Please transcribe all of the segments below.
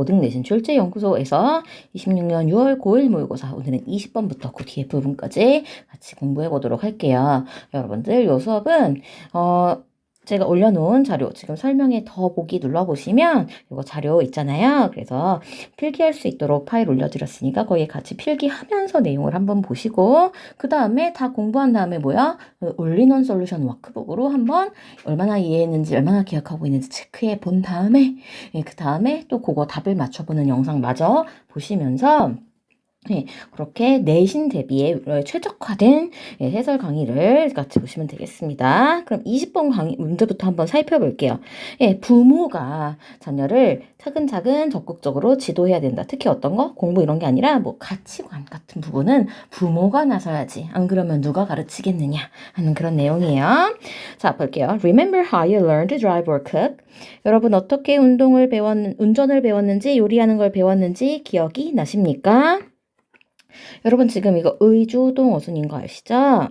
고등내신 출제연구소에서 26년 6월 고1 모의고사 오늘은 20번부터 그 뒤에 부분까지 같이 공부해 보도록 할게요. 여러분들 요 수업은 제가 올려놓은 자료 지금 설명에 더 보기 눌러보시면 이거 자료 있잖아요. 그래서 필기할 수 있도록 파일 올려드렸으니까 거기에 같이 필기하면서 내용을 한번 보시고 그 다음에 다 공부한 다음에 올인원 솔루션 워크북으로 한번 얼마나 이해했는지 얼마나 기억하고 있는지 체크해 본 다음에 그 다음에 또 그거 답을 맞춰보는 영상 마저 보시면서 그렇게 내신 대비에 최적화된 해설 강의를 같이 보시면 되겠습니다. 그럼 20번 강의 문제부터 한번 살펴볼게요. 부모가 자녀를 차근차근 적극적으로 지도해야 된다. 특히 어떤 거? 공부 이런 게 아니라 뭐 가치관 같은 부분은 부모가 나서야지. 안 그러면 누가 가르치겠느냐 하는 그런 내용이에요. 자, 볼게요. Remember how you learned to drive or cook? 여러분 어떻게 운전을 배웠는지 요리하는 걸 배웠는지 기억이 나십니까? 여러분 지금 이거 의주동 어순인 거 아시죠?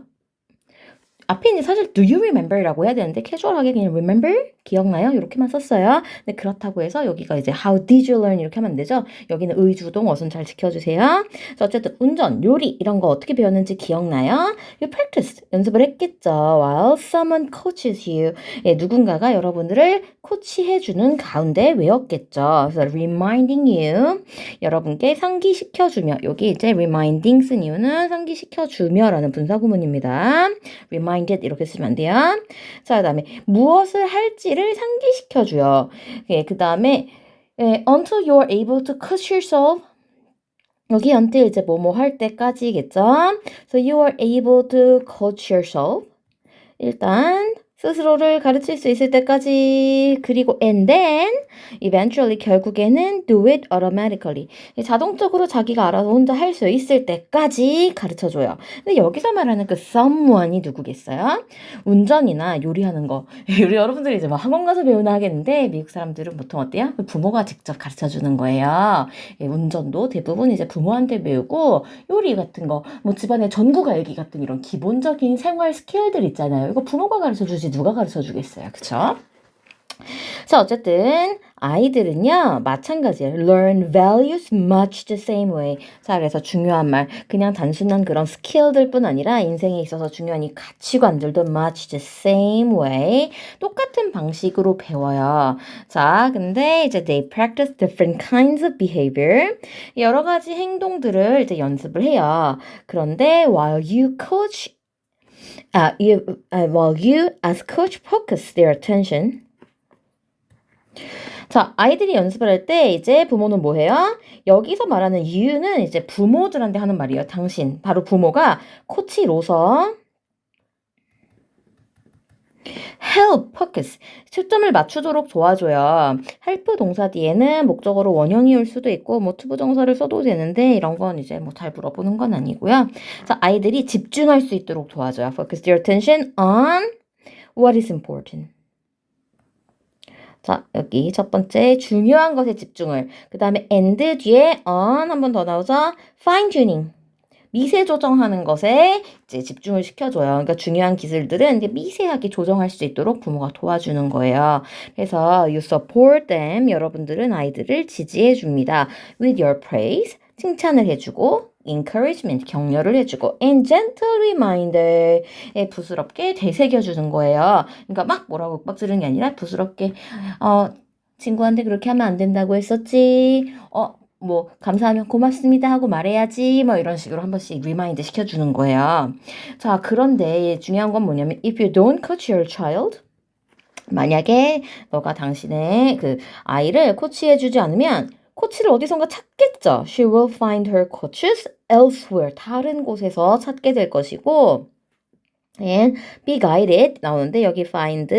앞에 있는 사실 do you remember라고 해야 되는데 캐주얼하게 그냥 remember? 기억나요? 이렇게만 썼어요. 근데 그렇다고 해서 여기가 이제 how did you learn 이렇게 하면 안 되죠? 여기는 의주동 어순 잘 지켜주세요. 자, 어쨌든 운전, 요리 이런 거 어떻게 배웠는지 기억나요? You practice 연습을 했겠죠. While someone coaches you 누군가가 여러분들을 코치해주는 가운데 외웠겠죠. 그래서 reminding you 여러분께 상기시켜주며 여기 이제 reminding 쓴 이유는 상기시켜주며라는 분사구문입니다. reminded 이렇게 쓰면 안 돼요. 자, 그 다음에 무엇을 할지를 상기시켜줘요. 그 다음에 until you're able to coach yourself 여기 until 이제 뭐뭐 할 때까지겠죠. So you are able to coach yourself. 일단 스스로를 가르칠 수 있을 때까지 그리고 and then eventually 결국에는 do it automatically 자동적으로 자기가 알아서 혼자 할 수 있을 때까지 가르쳐줘요. 근데 여기서 말하는 그 someone이 누구겠어요? 운전이나 요리하는 거 우리 여러분들이 이제 막 학원 가서 배우나 하겠는데 미국 사람들은 보통 어때요? 부모가 직접 가르쳐주는 거예요. 운전도 대부분 이제 부모한테 배우고 요리 같은 거 뭐 집안의 전구 갈기 같은 이런 기본적인 생활 스킬들 있잖아요. 이거 부모가 가르쳐주지 누가 가르쳐주겠어요. 그쵸? 자, 어쨌든 아이들은요 마찬가지예요. Learn values much the same way. 자, 그래서 중요한 말 그냥 단순한 그런 스킬들뿐 아니라 인생에 있어서 중요한 이 가치관들도 much the same way. 똑같은 방식으로 배워요. 자, 근데 이제 they practice different kinds of behavior. 여러 가지 행동들을 이제 연습을 해요. 그런데 while you as coach focus their attention. 자, 아이들이 연습을 할 때 이제 부모는 뭐 해요? 여기서 말하는 you는 이제 부모들한테 하는 말이에요. 당신. 바로 부모가 코치로서 help, focus. 초점을 맞추도록 도와줘요. help 동사 뒤에는 목적어로 원형이 올 수도 있고 뭐 투부정사를 써도 되는데 이런 건 이제 뭐 잘 물어보는 건 아니고요. 자, 아이들이 집중할 수 있도록 도와줘요. focus their attention on what is important. 자, 여기 첫 번째 중요한 것에 집중을 그 다음에 and 뒤에 on 한 번 더 나오죠. fine tuning 미세 조정하는 것에 이제 집중을 시켜줘요. 그러니까 중요한 기술들은 이제 미세하게 조정할 수 있도록 부모가 도와주는 거예요. 그래서 you support them 여러분들은 아이들을 지지해 줍니다. with your praise 칭찬을 해주고 encouragement 격려를 해주고 and gentle reminder 부스럽게 되새겨주는 거예요. 그러니까 막 뭐라고 빡지르는 게 아니라 부스럽게 친구한테 그렇게 하면 안 된다고 했었지. 뭐 감사하면 고맙습니다 하고 말해야지 뭐 이런 식으로 한 번씩 리마인드 시켜주는 거예요. 자, 그런데 중요한 건 뭐냐면 if you don't coach your child 만약에 너가 당신의 그 아이를 코치해주지 않으면 코치를 어디선가 찾겠죠. She will find her coaches elsewhere. 다른 곳에서 찾게 될 것이고 and be guided 나오는데 여기 find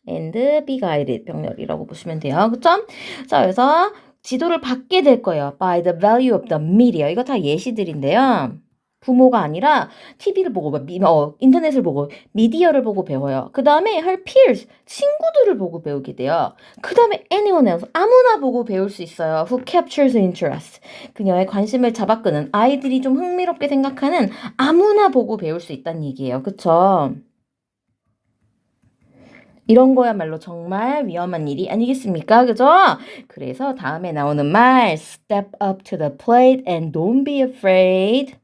and be guided 병렬이라고 보시면 돼요. 그쵸? 자, 그래서 지도를 받게 될 거예요. By the value of the media. 이거 다 예시들인데요. 부모가 아니라 TV를 보고 인터넷을 보고 미디어를 보고 배워요. 그 다음에 her peers 친구들을 보고 배우게 돼요. 그 다음에 anyone else 아무나 보고 배울 수 있어요. Who captures interest 그녀의 관심을 잡아끄는 아이들이 좀 흥미롭게 생각하는 아무나 보고 배울 수 있다는 얘기예요. 그쵸? 이런 거야말로 정말 위험한 일이 아니겠습니까? 그죠? 그래서 다음에 나오는 말 step up to the plate and don't be afraid.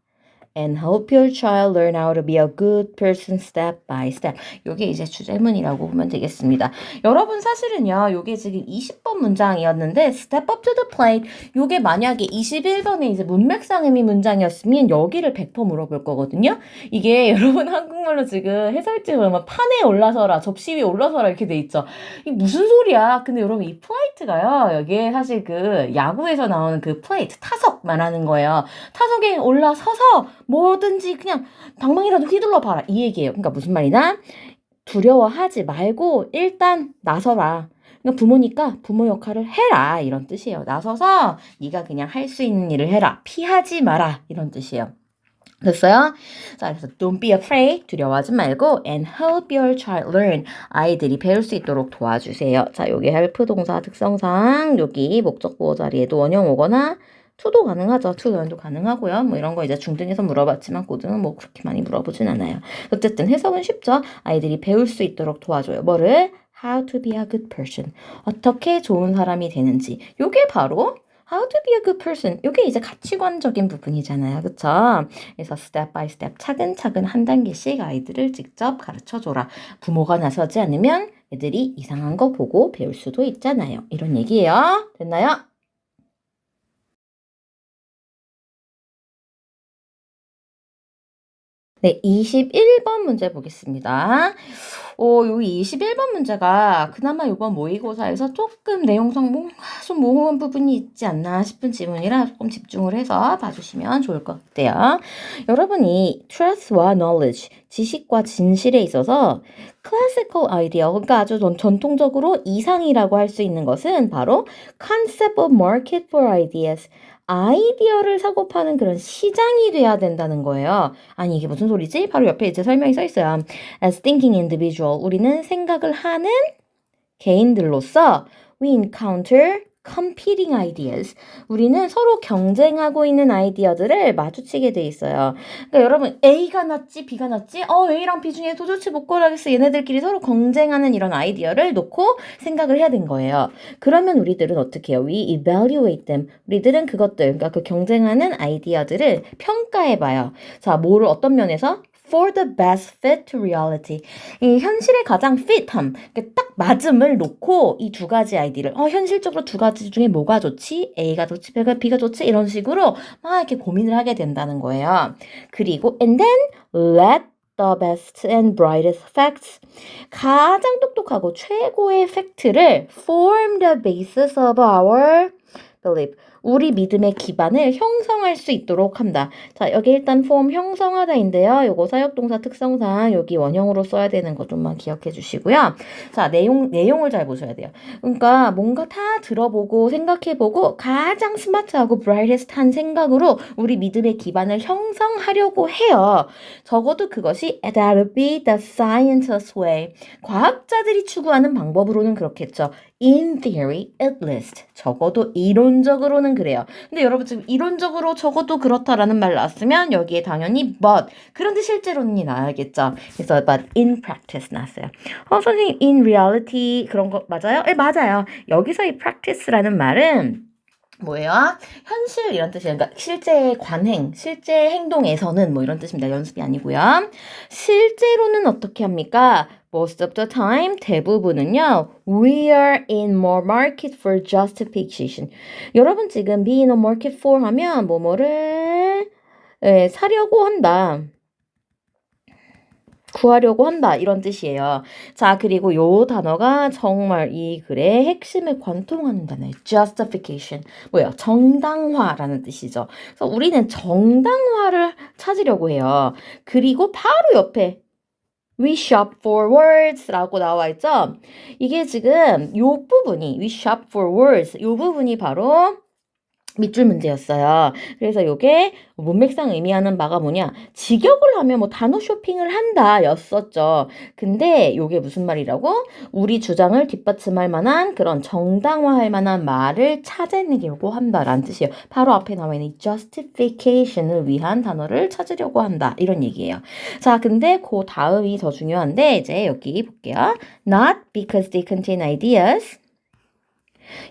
And help your child learn how to be a good person step by step. 요게 이제 주제문이라고 보면 되겠습니다. 여러분 사실은요, 요게 지금 20번 문장이었는데 step up to the plate. 요게 만약에 21번에 이제 문맥상 의미 문장이었으면 여기를 100% 물어볼 거거든요. 이게 여러분 한국말로 지금 해설지 보면 판에 올라서라, 접시 위에 올라서라 이렇게 돼 있죠. 이게 무슨 소리야? 근데 여러분 이 플레이트가요, 여기에 사실 그 야구에서 나오는 그 플레이트, 타석 말하는 거예요. 타석에 올라서서 뭐든지 그냥 방망이라도 휘둘러 봐라 이 얘기예요. 그러니까 무슨 말이냐? 두려워하지 말고 일단 나서라. 그러니까 부모니까 부모 역할을 해라 이런 뜻이에요. 나서서 네가 그냥 할 수 있는 일을 해라. 피하지 마라 이런 뜻이에요. 됐어요? 자, 그래서 don't be afraid, 두려워하지 말고 and help your child learn, 아이들이 배울 수 있도록 도와주세요. 자, 여기 help 동사 특성상 여기 목적 보호 자리에도 원형 오거나 to도 가능하죠. to learn도 가능하고요. 뭐 이런 거 이제 중등에서 물어봤지만 고등은 뭐 그렇게 많이 물어보진 않아요. 어쨌든 해석은 쉽죠. 아이들이 배울 수 있도록 도와줘요. 뭐를? How to be a good person. 어떻게 좋은 사람이 되는지. 요게 바로 How to be a good person. 이게 이제 가치관적인 부분이잖아요. 그쵸? 그래서 step by step 차근차근 한 단계씩 아이들을 직접 가르쳐줘라. 부모가 나서지 않으면 애들이 이상한 거 보고 배울 수도 있잖아요. 이런 얘기예요. 됐나요? 네, 21번 문제 보겠습니다. 여기 21번 문제가 그나마 이번 모의고사에서 조금 내용상 뭔가 좀 모호한 부분이 있지 않나 싶은 지문이라 조금 집중을 해서 봐주시면 좋을 것 같아요. 여러분이 truth와 knowledge, 지식과 진실에 있어서 classical idea, 그러니까 아주 전통적으로 이상이라고 할 수 있는 것은 바로 concept of market for ideas, 아이디어를 사고 파는 그런 시장이 돼야 된다는 거예요. 아니 이게 무슨 소리지? 바로 옆에 이제 설명이 써 있어요. As thinking individual, 우리는 생각을 하는 개인들로서 we encounter competing ideas. 우리는 서로 경쟁하고 있는 아이디어들을 마주치게 돼 있어요. 그러니까 여러분 A가 낫지 B가 낫지? A랑 B 중에 도대체 못 고르겠어. 얘네들끼리 서로 경쟁하는 이런 아이디어를 놓고 생각을 해야 된 거예요. 그러면 우리들은 어떻게 해요? We evaluate them. 우리들은 그것들, 그러니까 그 경쟁하는 아이디어들을 평가해 봐요. 자, 뭐를 어떤 면에서? For the best fit to reality. 이 현실에 가장 fit함, 딱 맞음을 놓고 이 두 가지 아이디를 현실적으로 두 가지 중에 뭐가 좋지? A가 좋지? B가 좋지? 이런 식으로 막 이렇게 고민을 하게 된다는 거예요. 그리고 and then let the best and brightest facts, 가장 똑똑하고 최고의 팩트를 form the basis of our belief, 우리 믿음의 기반을 형성할 수 있도록 한다. 자, 여기 일단 form 형성하다인데요. 요거 사역동사 특성상 여기 원형으로 써야 되는 거 좀만 기억해 주시고요. 자, 내용을 잘 보셔야 돼요. 그러니까 뭔가 다 들어보고 생각해보고 가장 스마트하고 브라이트한 생각으로 우리 믿음의 기반을 형성하려고 해요. 적어도 그것이 that'll be the scientist way. 과학자들이 추구하는 방법으로는 그렇겠죠. In theory, at least. 적어도 이론적으로는 그래요. 근데 여러분 지금 이론적으로 적어도 그렇다라는 말 나왔으면 여기에 당연히 but. 그런데 실제로는 나와야겠죠. 그래서 but in practice 나왔어요. 선생님 in reality 그런 거 맞아요? 네, 맞아요. 여기서 이 practice라는 말은 뭐예요? 현실 이런 뜻이에요. 그러니까 실제 관행, 실제 행동에서는 뭐 이런 뜻입니다. 연습이 아니고요. 실제로는 어떻게 합니까? Most of the time, 대부분은요. We are in more market for justification. 여러분 지금 be in a market for 하면 뭐뭐를 사려고 한다. 구하려고 한다 이런 뜻이에요. 자, 그리고 요 단어가 정말 이 글의 핵심을 관통하는 단어예요. justification. 뭐야? 정당화라는 뜻이죠. 그래서 우리는 정당화를 찾으려고 해요. 그리고 바로 옆에 we shop for words라고 나와 있죠. 이게 지금 요 부분이 we shop for words 요 부분이 바로 밑줄 문제였어요. 그래서 요게 문맥상 의미하는 바가 뭐냐? 직역을 하면 뭐 단어 쇼핑을 한다 였었죠. 근데 요게 무슨 말이라고? 우리 주장을 뒷받침할 만한 그런 정당화할 만한 말을 찾아내려고 한다라는 뜻이에요. 바로 앞에 나와 있는 justification을 위한 단어를 찾으려고 한다. 이런 얘기예요. 자, 근데 그 다음이 더 중요한데 이제 여기 볼게요. Not because they contain ideas.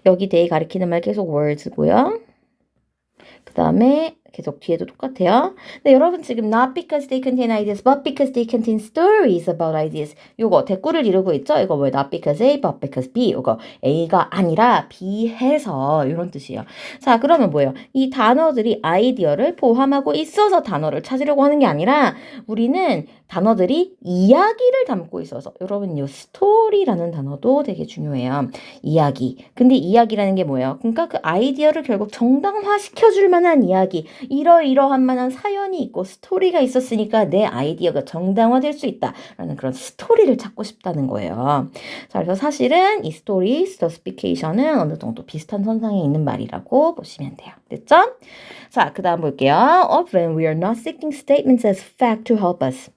여기 they 가리키는 말 계속 words고요. 그 다음에 계속 뒤에도 똑같아요. 근데 여러분 지금 not because they contain ideas, but because they contain stories about ideas. 요거 대꾸를 이루고 있죠? 이거 왜 not because A, but because B. 이거 A가 아니라 B 해서 이런 뜻이에요. 자, 그러면 뭐예요? 이 단어들이 아이디어를 포함하고 있어서 단어를 찾으려고 하는 게 아니라 우리는 단어들이 이야기를 담고 있어서 여러분 요 스토리라는 단어도 되게 중요해요. 이야기. 근데 이야기라는 게 뭐예요? 그러니까 그 아이디어를 결국 정당화시켜줄 만한 이야기. 이러이러한 만한 사연이 있고 스토리가 있었으니까 내 아이디어가 정당화될 수 있다라는 그런 스토리를 찾고 싶다는 거예요. 자, 그래서 사실은 이 스토리, 스토피케이션은 어느 정도 비슷한 선상에 있는 말이라고 보시면 돼요. 됐죠? 자, 그 다음 볼게요. Often we are not seeking statements as fact to help us.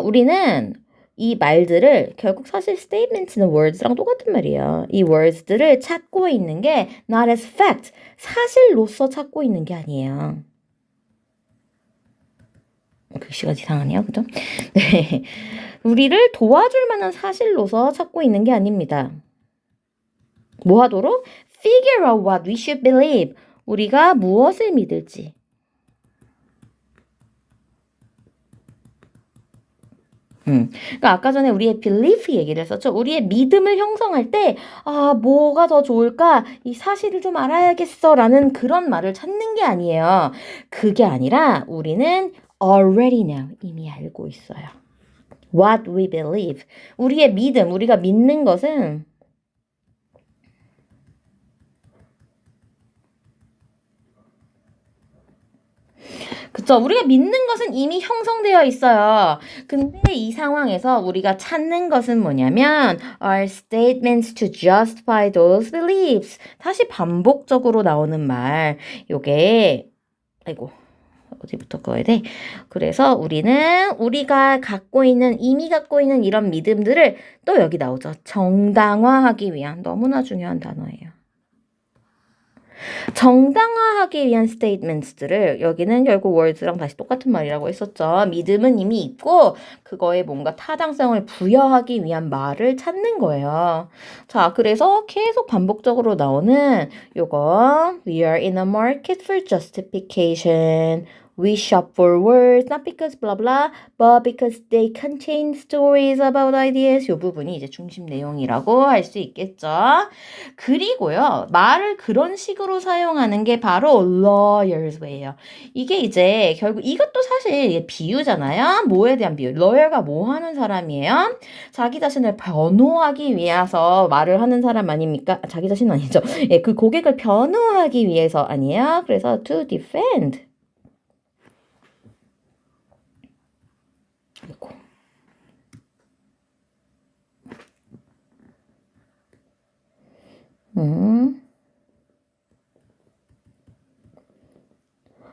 우리는 이 말들을 결국 사실 statements는 words랑 똑같은 말이에요. 이 words들을 찾고 있는 게 not as fact, 사실로서 찾고 있는 게 아니에요. 글씨가 이상하네요. 그죠? 네. 우리를 도와줄 만한 사실로서 찾고 있는 게 아닙니다. 뭐 하도록? Figure out what we should believe. 우리가 무엇을 믿을지. 그러니까 아까 전에 우리의 belief 얘기를 했었죠. 우리의 믿음을 형성할 때, 뭐가 더 좋을까? 이 사실을 좀 알아야겠어. 라는 그런 말을 찾는 게 아니에요. 그게 아니라 우리는 already know. 이미 알고 있어요. What we believe. 우리의 믿음, 우리가 믿는 것은 그쵸. 우리가 믿는 것은 이미 형성되어 있어요. 근데 이 상황에서 우리가 찾는 것은 뭐냐면 are statements to justify those beliefs. 다시 반복적으로 나오는 말. 요게 아이고. 어디부터 꺼야 돼? 그래서 우리는 우리가 이미 갖고 있는 이런 믿음들을 또 여기 나오죠. 정당화하기 위한 너무나 중요한 단어예요. 정당화하기 위한 statements들을 여기는 결국 words랑 다시 똑같은 말이라고 했었죠. 믿음은 이미 있고 그거에 뭔가 타당성을 부여하기 위한 말을 찾는 거예요. 자, 그래서 계속 반복적으로 나오는 요거 We are in a market for justification. We shop for words, not because blah blah, but because they contain stories about ideas. 이 부분이 이제 중심 내용이라고 할 수 있겠죠. 그리고요, 말을 그런 식으로 사용하는 게 바로 lawyers way예요. 이게 이제 결국 이것도 사실 비유잖아요. 뭐에 대한 비유? lawyer가 뭐 하는 사람이에요? 자기 자신을 변호하기 위해서 말을 하는 사람 아닙니까? 자기 자신은 아니죠. 예, 그 고객을 변호하기 위해서 아니에요. 그래서 to defend. 아이고.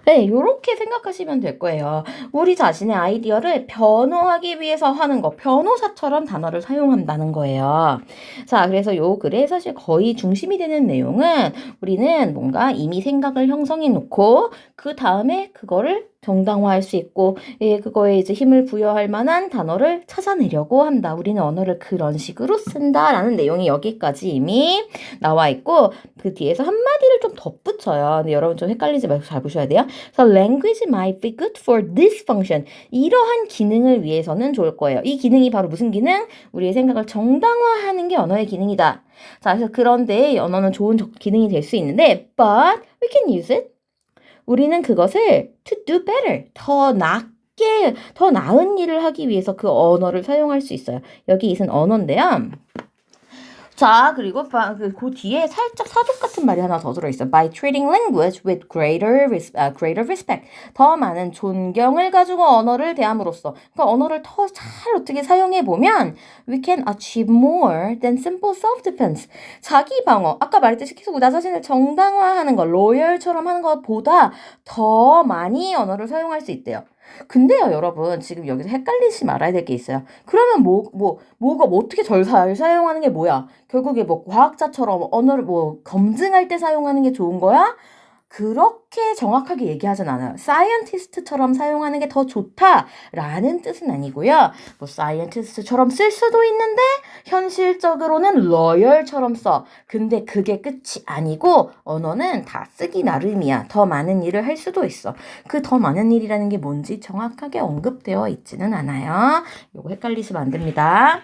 네, 요렇게 생각하시면 될 거예요. 우리 자신의 아이디어를 변호하기 위해서 하는 거, 변호사처럼 단어를 사용한다는 거예요. 자, 그래서 요 글에 사실 거의 중심이 되는 내용은 우리는 뭔가 이미 생각을 형성해 놓고 그 다음에 그거를 정당화할 수 있고, 예, 그거에 이제 힘을 부여할 만한 단어를 찾아내려고 한다. 우리는 언어를 그런 식으로 쓴다라는 내용이 여기까지 이미 나와 있고, 그 뒤에서 한마디를 좀 덧붙여요. 근데 여러분 좀 헷갈리지 말고 잘 보셔야 돼요. So language might be good for this function. 이러한 기능을 위해서는 좋을 거예요. 이 기능이 바로 무슨 기능? 우리의 생각을 정당화하는 게 언어의 기능이다. 자, 그래서 그런데 언어는 좋은 기능이 될 수 있는데, but we can use it. 우리는 그것을 to do better, 더 나은 일을 하기 위해서 그 언어를 사용할 수 있어요. 여기 이은 언어인데요. 자, 그리고 그 뒤에 살짝 사족 같은 말이 하나 더 들어있어. By treating language with greater respect. 더 많은 존경을 가지고 언어를 대함으로써. 그러니까 언어를 더 잘 어떻게 사용해보면 we can achieve more than simple self-defense. 자기 방어. 아까 말했듯이 계속 나 자신을 정당화하는 거, 로열처럼 하는 것보다 더 많이 언어를 사용할 수 있대요. 근데요, 여러분, 지금 여기서 헷갈리지 말아야 될 게 있어요. 그러면 뭐가 어떻게 잘 사용하는 게 뭐야? 결국에 뭐 과학자처럼 언어를 뭐 검증할 때 사용하는 게 좋은 거야? 그렇게 정확하게 얘기하진 않아요. 사이언티스트처럼 사용하는 게 더 좋다라는 뜻은 아니고요. 뭐 사이언티스트처럼 쓸 수도 있는데 현실적으로는 러열처럼 써. 근데 그게 끝이 아니고 언어는 다 쓰기 나름이야. 더 많은 일을 할 수도 있어. 그 더 많은 일이라는 게 뭔지 정확하게 언급되어 있지는 않아요. 요거 헷갈리시면 안 됩니다.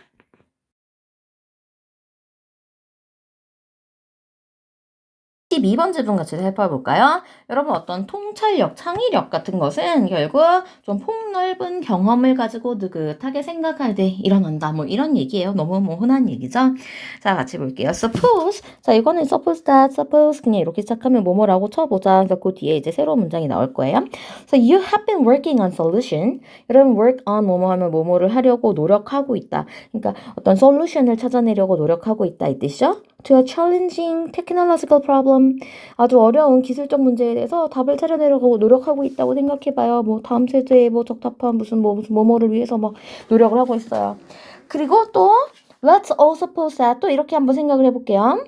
12번 질문 같이 살펴볼까요? 여러분 어떤 통찰력, 창의력 같은 것은 결국 좀 폭넓은 경험을 가지고 느긋하게 생각할 때 일어난다. 뭐 이런 얘기예요. 너무 뭐 흔한 얘기죠. 자, 같이 볼게요. Suppose. 자, 이거는 suppose that, suppose 그냥 이렇게 시작하면 뭐뭐라고 쳐보자. 그래서 그 뒤에 이제 새로운 문장이 나올 거예요. So you have been working on solution. 여러분 work on 뭐뭐 하면 뭐뭐를 하려고 노력하고 있다. 그러니까 어떤 솔루션을 찾아내려고 노력하고 있다 이 뜻이죠. To a challenging technological problem. 아주 어려운 기술적 문제에 대해서 답을 찾아내려고 노력하고 있다고 생각해봐요. 뭐 다음 세대에 뭐 적합한 무슨 뭐뭐를 위해서 막 노력을 하고 있어요. 그리고 또 let's also suppose that 또 이렇게 한번 생각을 해볼게요.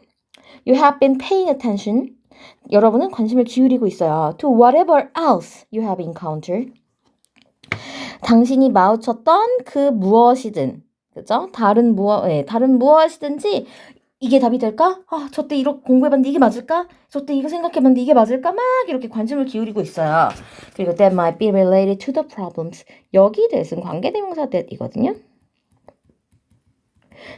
You have been paying attention. 여러분은 관심을 기울이고 있어요. To whatever else you have encountered. 당신이 마주쳤던 그 무엇이든, 그죠? 다른 무엇이든지 이게 답이 될까? 저 때 이렇게 공부해봤는데 이게 맞을까? 저 때 이거 생각해봤는데 이게 맞을까? 막 이렇게 관심을 기울이고 있어요. 그리고 that might be related to the problems. 여기 대해서는 관계대명사 that이거든요.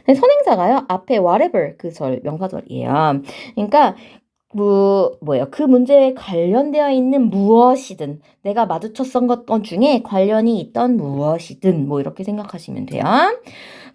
선행사가요. 앞에 whatever 그 명사절이에요. 그러니까 그 문제에 관련되어 있는 무엇이든 내가 마주쳤던 것 중에 관련이 있던 무엇이든 뭐 이렇게 생각하시면 돼요.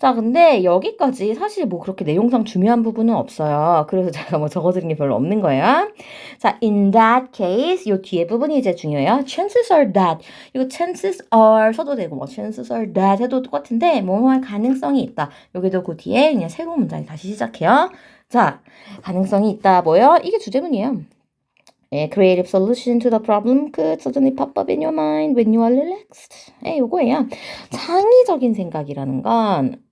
자, 근데 여기까지 사실 뭐 그렇게 내용상 중요한 부분은 없어요. 그래서 제가 뭐 적어드린 게 별로 없는 거예요. 자, in that case 요 뒤에 부분이 이제 중요해요. chances are that 이거 chances are 써도 되고 뭐 chances are that 해도 똑같은데 뭐뭐 할 가능성이 있다. 여기도 그 뒤에 그냥 새로운 문장이 다시 시작해요. 자, 가능성이 있다 뭐요? 이게 주제문이에요. creative solution to the problem could suddenly pop up in your mind when you are relaxed. 요거예요. 창의적인 생각이라는 건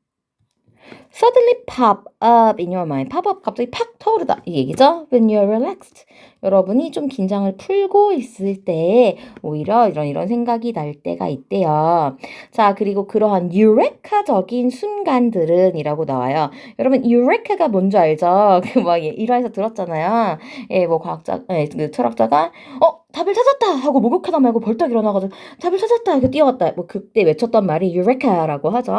suddenly pop up in your mind. pop up 갑자기 팍 떠오르다 이 얘기죠. When you're relaxed. 여러분이 좀 긴장을 풀고 있을 때 오히려 이런 생각이 날 때가 있대요. 자, 그리고 그러한 유레카적인 순간들은 이라고 나와요. 여러분 유레카가 뭔지 알죠? 그 막 일화에서 들었잖아요. 뭐 그 철학자가 답을 찾았다 하고 목욕하다 말고 벌떡 일어나가지고 답을 찾았다 이렇게 뛰어갔다. 뭐 그때 외쳤던 말이 유레카라고 하죠.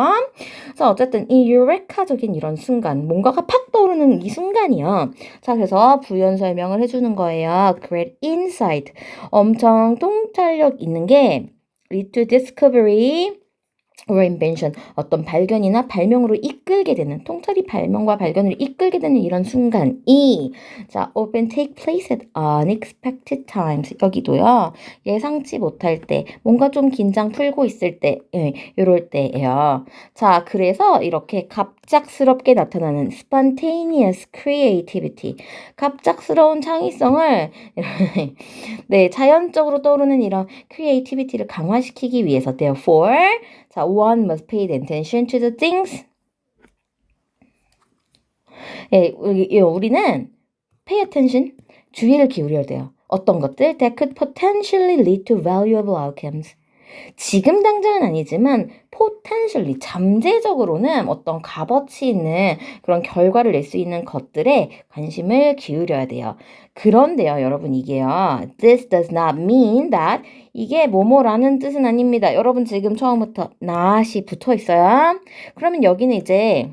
자, 어쨌든 이 유레카적인 이런 순간, 뭔가가 팍 떠오르는 이 순간이요. 자, 그래서 부연 설명을 해주는 거예요. Great insight. 엄청 통찰력 있는 게 lead to discovery or invention. 어떤 발견이나 발명으로 이끌게 되는, 통찰이 발명과 발견을 이끌게 되는 이런 순간이 자, often take place at unexpected times. 여기도요. 예상치 못할 때, 뭔가 좀 긴장 풀고 있을 때, 이럴 때예요. 자, 그래서 이렇게 갑작스럽게 나타나는 spontaneous creativity. 갑작스러운 창의성을 네, 자연적으로 떠오르는 이런 creativity를 강화시키기 위해서 therefore 자, one must pay attention to the things. 우리는 pay attention, 주의를 기울여야 돼요. 어떤 것들 that could potentially lead to valuable outcomes. 지금 당장은 아니지만 potentially 잠재적으로는 어떤 값어치 있는 그런 결과를 낼 수 있는 것들에 관심을 기울여야 돼요. 그런데요, 여러분 이게요. This does not mean that 이게 뭐뭐라는 뜻은 아닙니다. 여러분 지금 처음부터 not이 붙어 있어요. 그러면 여기는 이제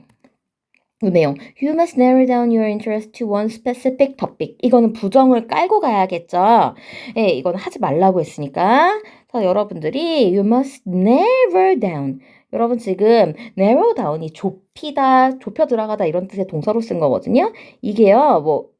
내용 You must narrow down your interest to one specific topic. 이거는 부정을 깔고 가야겠죠. 이거는 하지 말라고 했으니까. 자, 여러분들이 You must narrow down. 여러분 지금 narrow down이 좁히다, 좁혀 들어가다 이런 뜻의 동사로 쓴 거거든요. 이게요,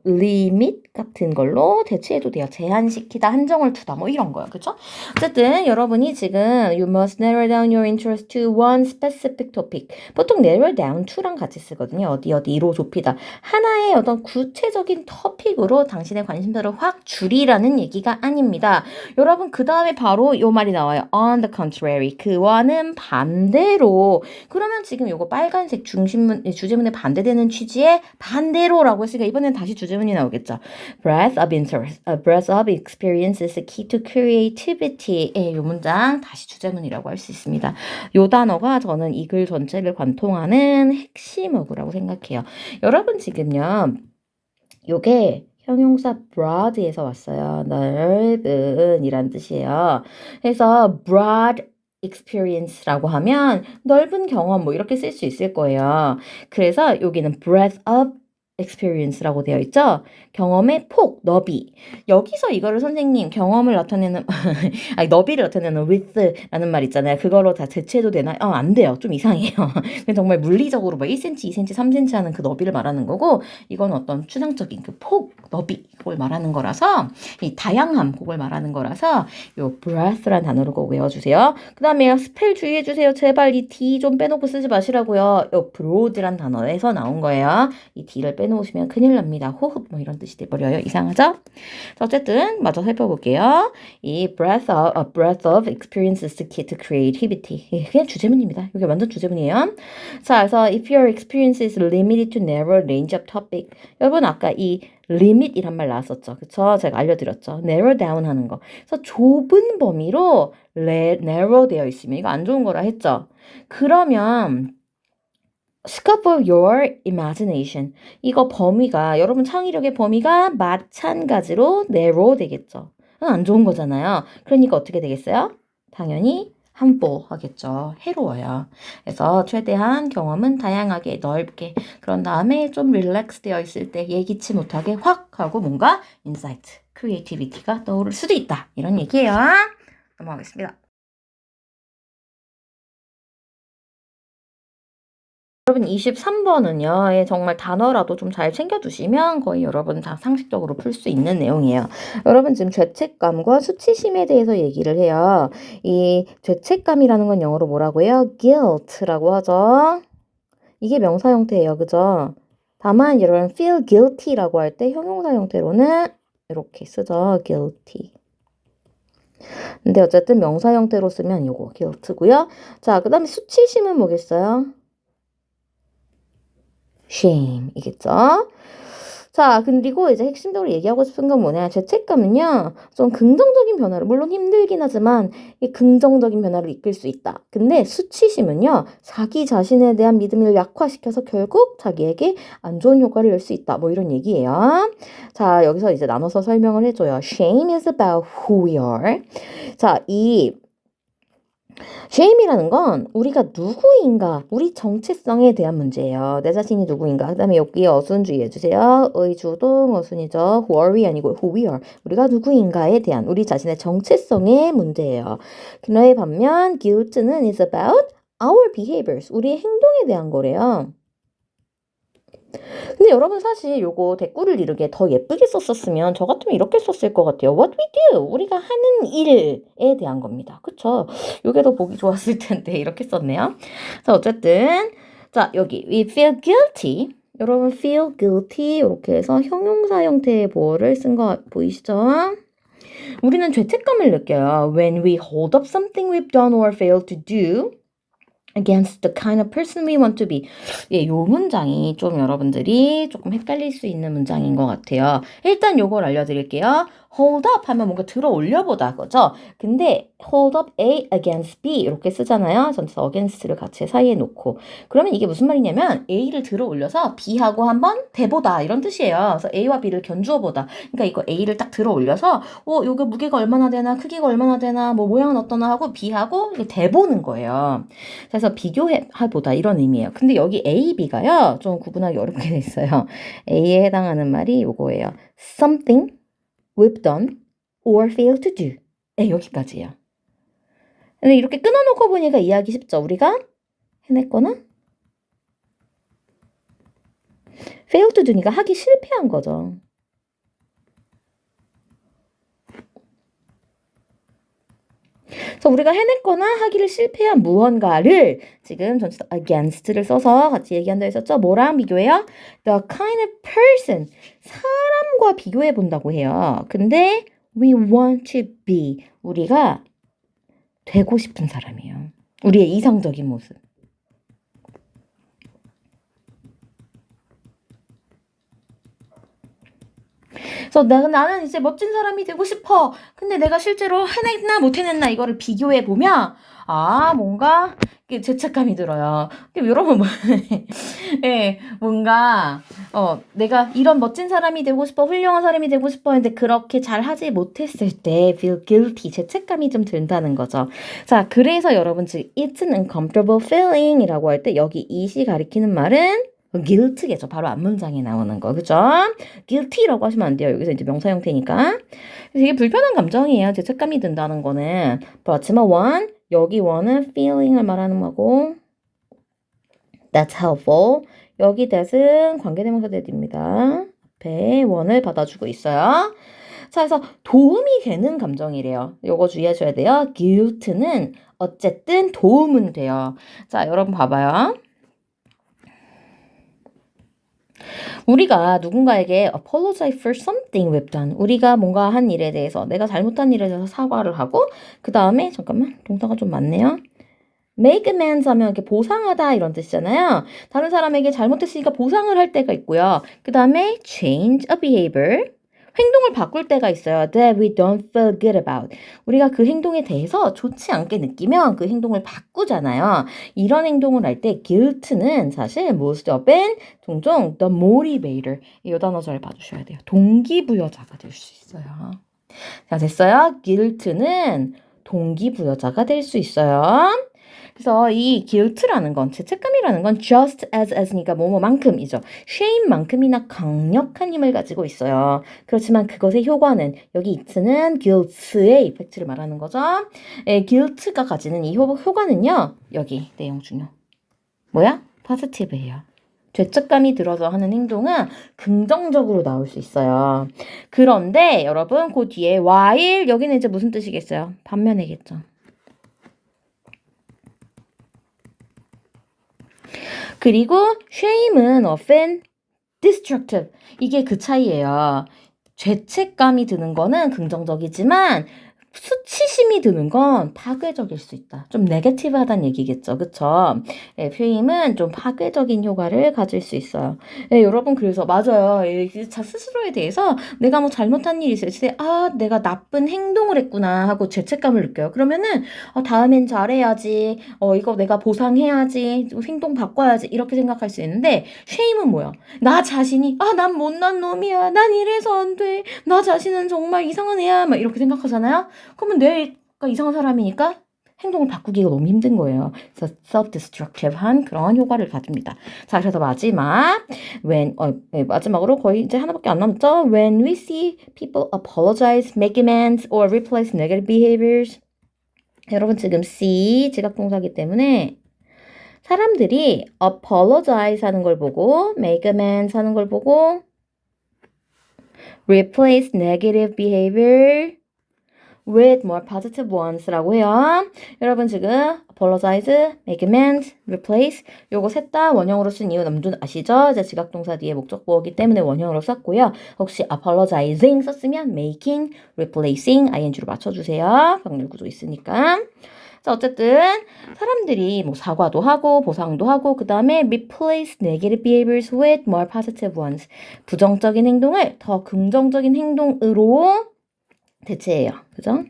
limit 같은 걸로 대체해도 돼요. 제한시키다, 한정을 두다, 뭐 이런 거요. 그쵸? 어쨌든 여러분이 지금 you must narrow down your interest to one specific topic. 보통 narrow down to랑 같이 쓰거든요. 어디로 좁히다. 하나의 어떤 구체적인 토픽으로 당신의 관심사를 확 줄이라는 얘기가 아닙니다. 여러분 그 다음에 바로 요 말이 나와요. On the contrary. 그와는 반대로. 그러면 지금 요거 빨간색 주제문에 반대되는 취지의 반대로라고 했으니까 이번엔 다시 주제문이 나오겠죠. Breadth of interest, breadth of experience is the key to creativity. 예, 요 문장 다시 주제문이라고 할 수 있습니다. 요 단어가 저는 이 글 전체를 관통하는 핵심 어구라고 생각해요. 여러분 지금요, 요게 형용사 broad에서 왔어요. 넓은 이란 뜻이에요. 그래서 broad experience라고 하면 넓은 경험 뭐 이렇게 쓸 수 있을 거예요. 그래서 여기는 breadth of experience라고 되어 있죠. 경험의 폭, 너비. 여기서 이거를 선생님 경험을 나타내는 아니 너비를 나타내는 width라는 말 있잖아요. 그걸로 다 대체해도 되나요? 안 돼요. 좀 이상해요. 정말 물리적으로 막 1cm, 2cm, 3cm 하는 그 너비를 말하는 거고 이건 어떤 추상적인 그 폭, 너비 그걸 말하는 거라서 이 다양함 그걸 말하는 거라서 요 breadth라는 단어를 꼭 외워주세요. 그 다음에 스펠 주의해주세요. 제발 이 D 좀 빼놓고 쓰지 마시라고요. 요 broad란 단어에서 나온 거예요. 이 D를 빼놓으시면 큰일 납니다. 호흡 뭐 이런 뜻이 돼버려요. 이상하죠? 자, 어쨌든 마저 살펴볼게요. 이 breadth of experience is the key to creativity. 예, 그냥 주제문입니다. 이게 완전 주제문이에요. 자, 그래서 if your experience is limited to narrow range of topic. 여러분 아까 이 limit이란 말 나왔었죠. 그쵸? 제가 알려드렸죠. narrow down 하는 거. 그래서 좁은 범위로 narrow 되어 있으면 이거 안 좋은 거라 했죠. 그러면 scope of your imagination. 이거 범위가 여러분 창의력의 범위가 마찬가지로 narrow 되겠죠. 안 좋은 거잖아요. 그러니까 어떻게 되겠어요? 당연히 함보하겠죠. 해로워요. 그래서 최대한 경험은 다양하게 넓게 그런 다음에 좀 릴렉스 되어 있을 때 예기치 못하게 확 하고 뭔가 인사이트, 크리에이티비티가 떠오를 수도 있다. 이런 얘기예요. 넘어가겠습니다. 여러분 23번은요. 정말 단어라도 좀 잘 챙겨두시면 거의 여러분 다 상식적으로 풀 수 있는 내용이에요. 여러분 지금 죄책감과 수치심에 대해서 얘기를 해요. 이 죄책감이라는 건 영어로 뭐라고 해요? guilt라고 하죠. 이게 명사 형태예요. 그죠? 다만 여러분 feel guilty라고 할 때 형용사 형태로는 이렇게 쓰죠. guilty. 근데 어쨌든 명사 형태로 쓰면 이거 guilt고요. 자, 그 다음에 수치심은 뭐겠어요? shame이겠죠? 자, 그리고 이제 핵심적으로 얘기하고 싶은 건 뭐냐. 죄책감은요, 좀 긍정적인 변화를, 물론 힘들긴 하지만, 이 긍정적인 변화를 이끌 수 있다. 근데 수치심은요, 자기 자신에 대한 믿음을 약화시켜서 결국 자기에게 안 좋은 효과를 낼 수 있다. 뭐 이런 얘기예요. 자, 여기서 이제 나눠서 설명을 해줘요. Shame is about who we are. 자, 이 shame이라는 건 우리가 누구인가, 우리 정체성에 대한 문제예요. 내 자신이 누구인가. 그 다음에 여기에 어순 주의해주세요. 의주동 어순이죠. who are we 아니고 who we are. 우리가 누구인가에 대한 우리 자신의 정체성의 문제예요. 그에 반면 guilt는 is about our behaviors. 우리의 행동에 대한 거래요. 근데 여러분 사실 요거 대꾸를 이르게 더 예쁘게 썼었으면 저 같으면 이렇게 썼을 것 같아요. What we do. 우리가 하는 일에 대한 겁니다. 그쵸? 요게 더 보기 좋았을 텐데 이렇게 썼네요. 자, 어쨌든 자, 여기 we feel guilty. 여러분 feel guilty 이렇게 해서 형용사 형태의 보어를 쓴 거 보이시죠? 우리는 죄책감을 느껴요. When we hold up something we've done or failed to do against the kind of person we want to be. 예, 요 문장이 좀 여러분들이 조금 헷갈릴 수 있는 문장인 것 같아요. 일단 요걸 알려드릴게요. hold up 하면 뭔가 들어 올려보다 그죠? 근데 hold up A against B 이렇게 쓰잖아요. 전체에서 against를 같이 사이에 놓고. 그러면 이게 무슨 말이냐면 A를 들어 올려서 B하고 한번 대보다 이런 뜻이에요. 그래서 A와 B를 견주어 보다. 그러니까 이거 A를 딱 들어 올려서 요게 무게가 얼마나 되나 크기가 얼마나 되나 뭐 모양은 어떠나 하고 B하고 대보는 거예요. 그래서 비교해보다 이런 의미예요. 근데 여기 A, B가요. 좀 구분하기 어렵게 돼 있어요. A에 해당하는 말이 요거예요. Something we've done or failed to do. 네, 여기까지예요. 근데 이렇게 끊어놓고 보니까 이해하기 쉽죠. 우리가 해냈거나 fail to do니까 하기 실패한 거죠. 그래서 우리가 해냈거나 하기를 실패한 무언가를 지금 전치사 against를 써서 같이 얘기한다 했었죠. 뭐랑 비교해요? The kind of person, 사람과 비교해 본다고 해요. 근데 we want to be, 우리가 되고 싶은 사람이에요. 우리의 이상적인 모습. 그래서 나는 이제 멋진 사람이 되고 싶어. 근데 내가 실제로 해냈나 못 해냈나 이거를 비교해 보면 뭔가 죄책감이 들어요. 여러분 예, 뭔가 내가 이런 멋진 사람이 되고 싶어, 훌륭한 사람이 되고 싶어 했는데 그렇게 잘 하지 못했을 때 feel guilty, 죄책감이 좀 든다는 거죠. 자, 그래서 여러분 지금 it's an uncomfortable feeling이라고 할 때 여기 it이 가리키는 말은 guilt겠죠. 바로 앞문장에 나오는 거. 그죠? guilty라고 하시면 안 돼요. 여기서 이제 명사 형태니까. 그래서 이게 불편한 감정이에요. 죄책감이 든다는 거는. 그렇지만 one, 여기 one은 feeling을 말하는 거고 that's helpful. 여기 that은 관계대명사 that입니다. 앞에 one을 받아주고 있어요. 자, 그래서 도움이 되는 감정이래요. 요거 주의하셔야 돼요. guilt는 어쨌든 도움은 돼요. 자, 여러분 봐봐요. 우리가 누군가에게 apologize for something we've done. 우리가 뭔가 한 일에 대해서, 내가 잘못한 일에 대해서 사과를 하고, 그 다음에, 잠깐만, 동사가 좀 많네요. make amends 하면 이렇게 보상하다 이런 뜻이잖아요. 다른 사람에게 잘못했으니까 보상을 할 때가 있고요. 그 다음에 change a behavior. 행동을 바꿀 때가 있어요. That we don't feel good about. 우리가 그 행동에 대해서 좋지 않게 느끼면 그 행동을 바꾸잖아요. 이런 행동을 할 때 guilt는 사실 most often 종종 the motivator. 이 단어 잘 봐주셔야 돼요. 동기부여자가 될 수 있어요. 자, 됐어요? guilt는 동기부여자가 될 수 있어요. 그래서 이 guilt라는 건, 죄책감이라는 건 just as니까 뭐뭐만큼이죠. shame만큼이나 강력한 힘을 가지고 있어요. 그렇지만 그것의 효과는, 여기 it는 guilt의 이펙트를 말하는 거죠. guilt가 가지는 이 효과는요. 여기 내용 중요. 뭐야? positive예요. 죄책감이 들어서 하는 행동은 긍정적으로 나올 수 있어요. 그런데 여러분 그 뒤에 while 여기는 이제 무슨 뜻이겠어요? 반면이겠죠. 그리고 shame은 often destructive. 이게 그 차이예요. 죄책감이 드는 거는 긍정적이지만 수치심이 드는 건 파괴적일 수 있다. 좀 네거티브하다는 얘기겠죠. 그쵸? shame은 좀 파괴적인 효과를 가질 수 있어요. 여러분 그래서 맞아요. 자 스스로에 대해서 내가 뭐 잘못한 일이 있을 때 내가 나쁜 행동을 했구나 하고 죄책감을 느껴요. 그러면은 다음엔 잘해야지. 이거 내가 보상해야지. 행동 바꿔야지. 이렇게 생각할 수 있는데 shame은 뭐야? 나 자신이 난 못난 놈이야. 난 이래서 안 돼. 나 자신은 정말 이상한 애야. 막 이렇게 생각하잖아요. 그러면 내가 이상한 사람이니까 행동을 바꾸기가 너무 힘든 거예요. 그래서 self-destructive한 그런 효과를 가집니다. 자, 그래서 마지막 마지막으로 거의 이제 하나밖에 안 남았죠. When we see people apologize, make amends, or replace negative behaviors. 여러분 지금 see 지각동사기 때문에 사람들이 apologize 하는 걸 보고 make amends 하는 걸 보고 replace negative behavior with more positive ones라고 해요. 여러분 지금 apologize, make amends, replace 요거 셋 다 원형으로 쓴 이유 남준 아시죠? 이제 지각동사 뒤에 목적보호기 때문에 원형으로 썼고요. 혹시 apologizing 썼으면 making, replacing ing로 맞춰주세요. 병렬 구조 있으니까. 자, 어쨌든 사람들이 뭐 사과도 하고 보상도 하고 그 다음에 replace negative behaviors with more positive ones. 부정적인 행동을 더 긍정적인 행동으로 대체해요. 그죠?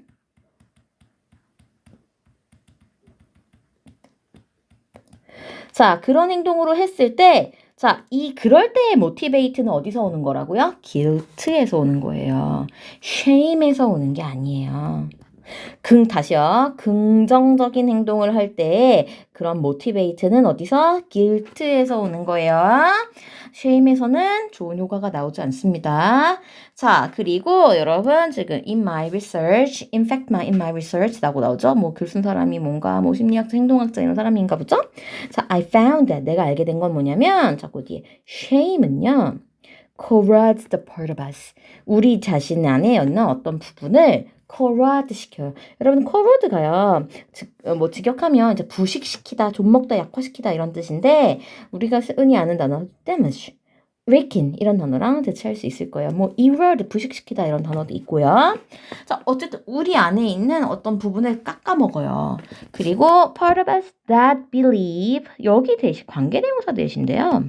자, 그런 행동으로 했을 때, 자, 그럴 때의 motivate는 어디서 오는 거라고요? guilt에서 오는 거예요. shame에서 오는 게 아니에요. 다시요. 긍정적인 행동을 할 때 그런 motivate는 어디서? guilt에서 오는 거예요. shame에서는 좋은 효과가 나오지 않습니다. 자, 그리고 여러분 지금 in my research, in my research 라고 나오죠. 뭐 글 쓴 사람이 뭔가 뭐 심리학자, 행동학자 이런 사람인가 보죠. 자, I found that 내가 알게 된 건 뭐냐면 자꾸 뒤에 shame은요. corrodes the part of us. 우리 자신 안에 있는 어떤 부분을 corrode 시켜요. 여러분 corrode가요. 뭐 직역하면 이제 부식시키다, 좀먹다, 약화시키다 이런 뜻인데 우리가 흔히 아는 단어 damage, weaken 이런 단어랑 대체할 수 있을 거예요. 뭐 erode 부식시키다 이런 단어도 있고요. 자, 어쨌든 우리 안에 있는 어떤 부분을 깎아먹어요. 그리고 part of us that believe 여기 대신 관계대명사 대신데요.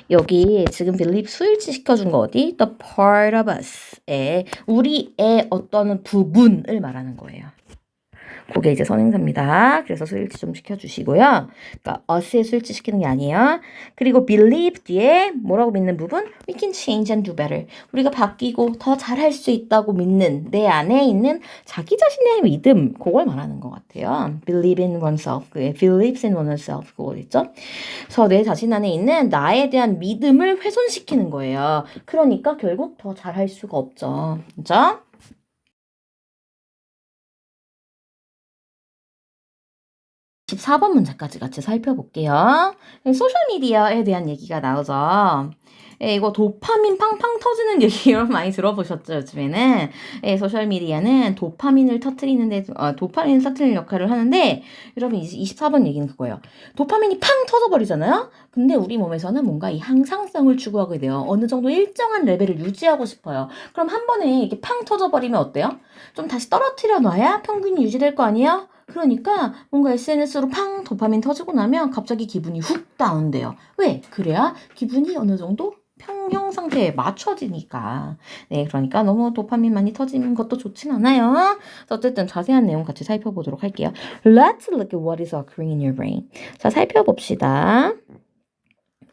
여기 지금 believe 수일치 시켜준 거 어디? The part of us에 우리의 어떤 부분을 말하는 거예요. 그게 이제 선행사입니다. 그래서 수일치 좀 시켜주시고요. 그러니까 us에 수일치 시키는 게 아니에요. 그리고 believe 뒤에 뭐라고 믿는 부분? We can change and do better. 우리가 바뀌고 더 잘할 수 있다고 믿는 내 안에 있는 자기 자신의 믿음 그걸 말하는 것 같아요. Believe in oneself. believes in oneself 그거 있죠? 그래서 내 자신 안에 있는 나에 대한 믿음을 훼손시키는 거예요. 그러니까 결국 더 잘할 수가 없죠. 그죠? 14번 문제까지 같이 살펴볼게요. 소셜미디어에 대한 얘기가 나오죠. 예, 이거 도파민 팡팡 터지는 얘기 여러분 많이 들어보셨죠, 요즘에는? 예, 소셜미디어는 도파민을 터트리는데, 도파민을 터트리는 역할을 하는데, 여러분 24번 얘기는 그거예요. 도파민이 팡 터져버리잖아요? 근데 우리 몸에서는 뭔가 이 항상성을 추구하게 돼요. 어느 정도 일정한 레벨을 유지하고 싶어요. 그럼 한 번에 이렇게 팡 터져버리면 어때요? 좀 다시 떨어뜨려 놔야 평균이 유지될 거 아니에요? 그러니까 뭔가 SNS로 팡 도파민 터지고 나면 갑자기 기분이 훅 다운돼요. 왜? 그래야 기분이 어느 정도 평형 상태에 맞춰지니까. 네, 그러니까 너무 도파민 많이 터지는 것도 좋진 않아요. 어쨌든 자세한 내용 같이 살펴보도록 할게요. Let's look at what is occurring in your brain. 자, 살펴봅시다.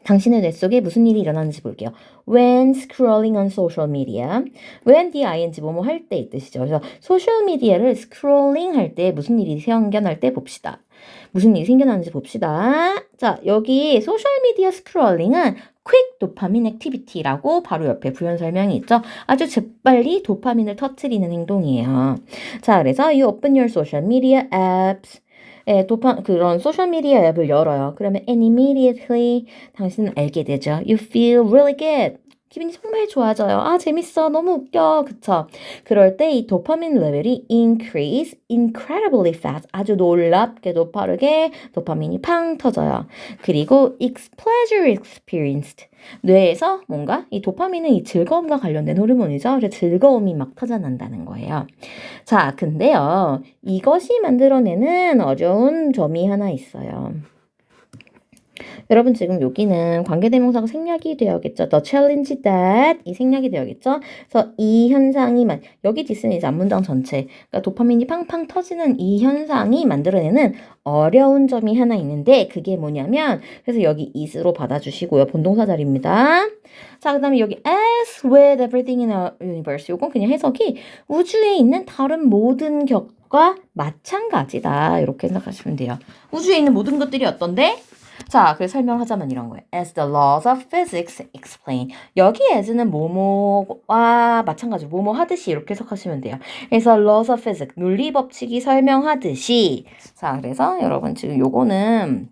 당신의 뇌 속에 무슨 일이 일어나는지 볼게요. When scrolling on social media. when d-ing 뭐뭐 할 때 이 뜻이죠. 그래서 소셜미디어를 scrolling 할 때 무슨 일이 생겨날 때 봅시다. 무슨 일이 생겨나는지 봅시다. 자, 여기 소셜미디어 스크롤링은 quick 도파민 액티비티라고 바로 옆에 부연 설명이 있죠. 아주 재빨리 도파민을 터트리는 행동이에요. 자, 그래서 you open your social media apps. 예, 그런 소셜미디어 앱을 열어요. 그러면 and immediately 당신은 알게 되죠. You feel really good. 기분이 정말 좋아져요. 아, 재밌어. 너무 웃겨. 그쵸? 그럴 때 이 도파민 레벨이 increase incredibly fast. 아주 놀랍게도 빠르게 도파민이 팡 터져요. 그리고 pleasure experienced. 뇌에서 뭔가 이 도파민은 이 즐거움과 관련된 호르몬이죠. 그래서 즐거움이 막 터져난다는 거예요. 자, 근데요. 이것이 만들어내는 어려운 점이 하나 있어요. 여러분 지금 여기는 관계대명사가 생략이 되어야겠죠. The challenge that 이 생략이 되어야겠죠. 그래서 이 현상이 여기 뒷은 이제 앞문장 전체. 그러니까 도파민이 팡팡 터지는 이 현상이 만들어내는 어려운 점이 하나 있는데 그게 뭐냐면 그래서 여기 is로 받아주시고요. 본동사 자리입니다. 자, 그 다음에 여기 as with everything in the universe. 요건 그냥 해석이 우주에 있는 다른 모든 격과 마찬가지다. 이렇게 생각하시면 돼요. 우주에 있는 모든 것들이 어떤데? 자, 그래서 설명하자면 이런 거예요. As the laws of physics explain. 여기 as는 뭐뭐와 마찬가지로 뭐뭐 하듯이 이렇게 해석하시면 돼요. 그래서 laws of physics, 물리 법칙이 설명하듯이. 자, 그래서 여러분 지금 요거는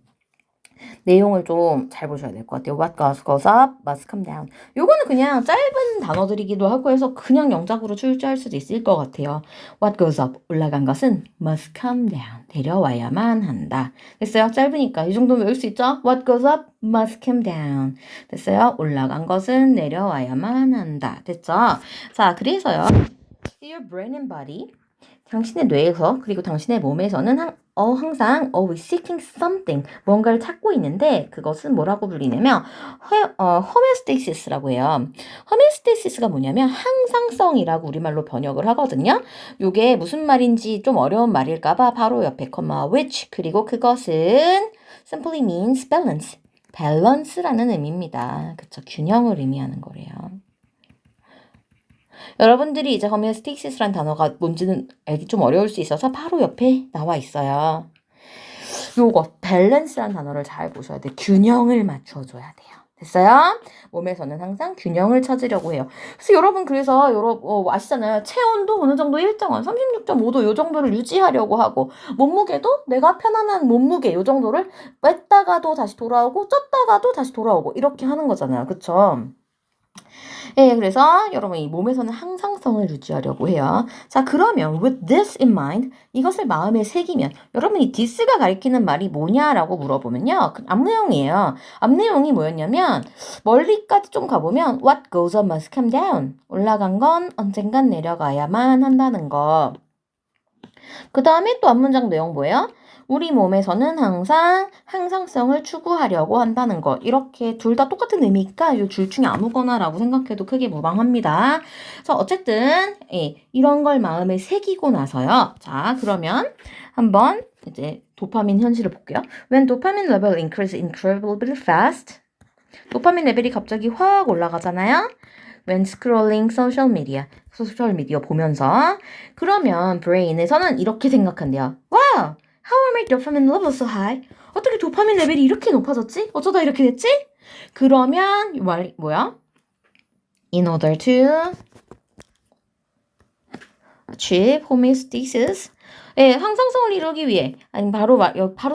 내용을 좀 잘 보셔야 될 것 같아요. What goes up must come down. 요거는 그냥 짧은 단어들이기도 하고 해서 그냥 영작으로 출제할 수도 있을 것 같아요. What goes up 올라간 것은 must come down 내려와야만 한다. 됐어요? 짧으니까 이 정도면 외울 수 있죠? What goes up must come down. 됐어요? 올라간 것은 내려와야만 한다. 됐죠? 자, 그래서요. Your brain and body 당신의 뇌에서 그리고 당신의 몸에서는 항상 always seeking something 뭔가를 찾고 있는데 그것은 뭐라고 불리냐면 homeostasis라고 해요. homeostasis가 뭐냐면 항상성이라고 우리말로 번역을 하거든요. 이게 무슨 말인지 좀 어려운 말일까봐 바로 옆에 which 그리고 그것은 simply means balance 밸런스라는 의미입니다. 그쵸? 균형을 의미하는 거래요. 여러분들이 이제 homeostatis라는 단어가 뭔지는 알기 좀 어려울 수 있어서 바로 옆에 나와 있어요. 요거 밸런스라는 단어를 잘 보셔야 돼요. 균형을 맞춰줘야 돼요. 됐어요? 몸에서는 항상 균형을 찾으려고 해요. 그래서 여러분 아시잖아요. 체온도 어느 정도 일정한 36.5도 요 정도를 유지하려고 하고 몸무게도 내가 편안한 몸무게 요 정도를 뺐다가도 다시 돌아오고 쪘다가도 다시 돌아오고 이렇게 하는 거잖아요. 그쵸? 예, 그래서 여러분 이 몸에서는 항상성을 유지하려고 해요. 자, 그러면 with this in mind, 이것을 마음에 새기면 여러분 이 this가 가리키는 말이 뭐냐라고 물어보면요. 그 앞내용이에요. 앞내용이 뭐였냐면 멀리까지 좀 가보면 what goes up must come down. 올라간 건 언젠간 내려가야만 한다는 거. 그 다음에 또 앞문장 내용 뭐예요? 우리 몸에서는 항상 항상성을 추구하려고 한다는 것. 이렇게 둘 다 똑같은 의미니까 이 둘 중에 아무거나라고 생각해도 크게 무방합니다. 자, 어쨌든 이런 걸 마음에 새기고 나서요. 자, 그러면 한번 이제 도파민 현실을 볼게요. When dopamine level increases incredibly fast. 도파민 레벨이 갑자기 확 올라가잖아요. When scrolling social media. 소셜미디어 보면서. 그러면 브레인에서는 이렇게 생각한대요. Wow! How are my dopamine levels so high? 어떻게 도파민 레벨이 이렇게 높아졌지? 어쩌다 이렇게 됐지? 그러면 말 뭐야? In order to achieve homeostasis. 예, 항상성을 이루기 위해 아니 바로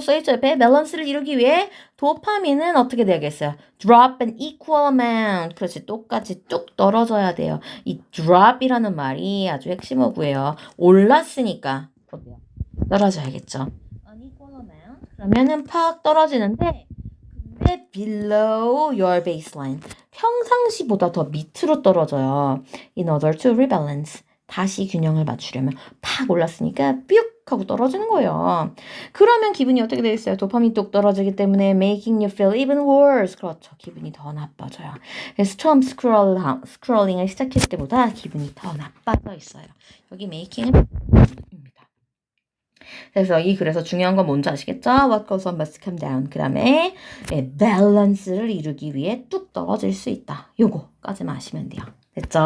써있죠 옆에 밸런스를 이루기 위해 도파민은 어떻게 돼야겠어요? Drop an equal amount. 그렇지, 똑같이 뚝 떨어져야 돼요. 이 drop이라는 말이 아주 핵심어구예요. 올랐으니까 떨어져야겠죠. Unequal amount. 그러면은 팍 떨어지는데 근데 below your baseline. 평상시보다 더 밑으로 떨어져요. In order to rebalance. 다시 균형을 맞추려면 팍 올랐으니까 뿅 하고 떨어지는 거예요. 그러면 기분이 어떻게 되겠어요? 도파민 뚝 떨어지기 때문에 making you feel even worse. 그렇죠. 기분이 더 나빠져요. 그래서 처음 스크롤링을 시작했을 때보다 기분이 더 나빠져 있어요. 여기 making은 그래서 중요한 건 뭔지 아시겠죠? What goes up must come down. 그 다음에 밸런스를 이루기 위해 뚝 떨어질 수 있다. 요거까지만 아시면 돼요. 됐죠?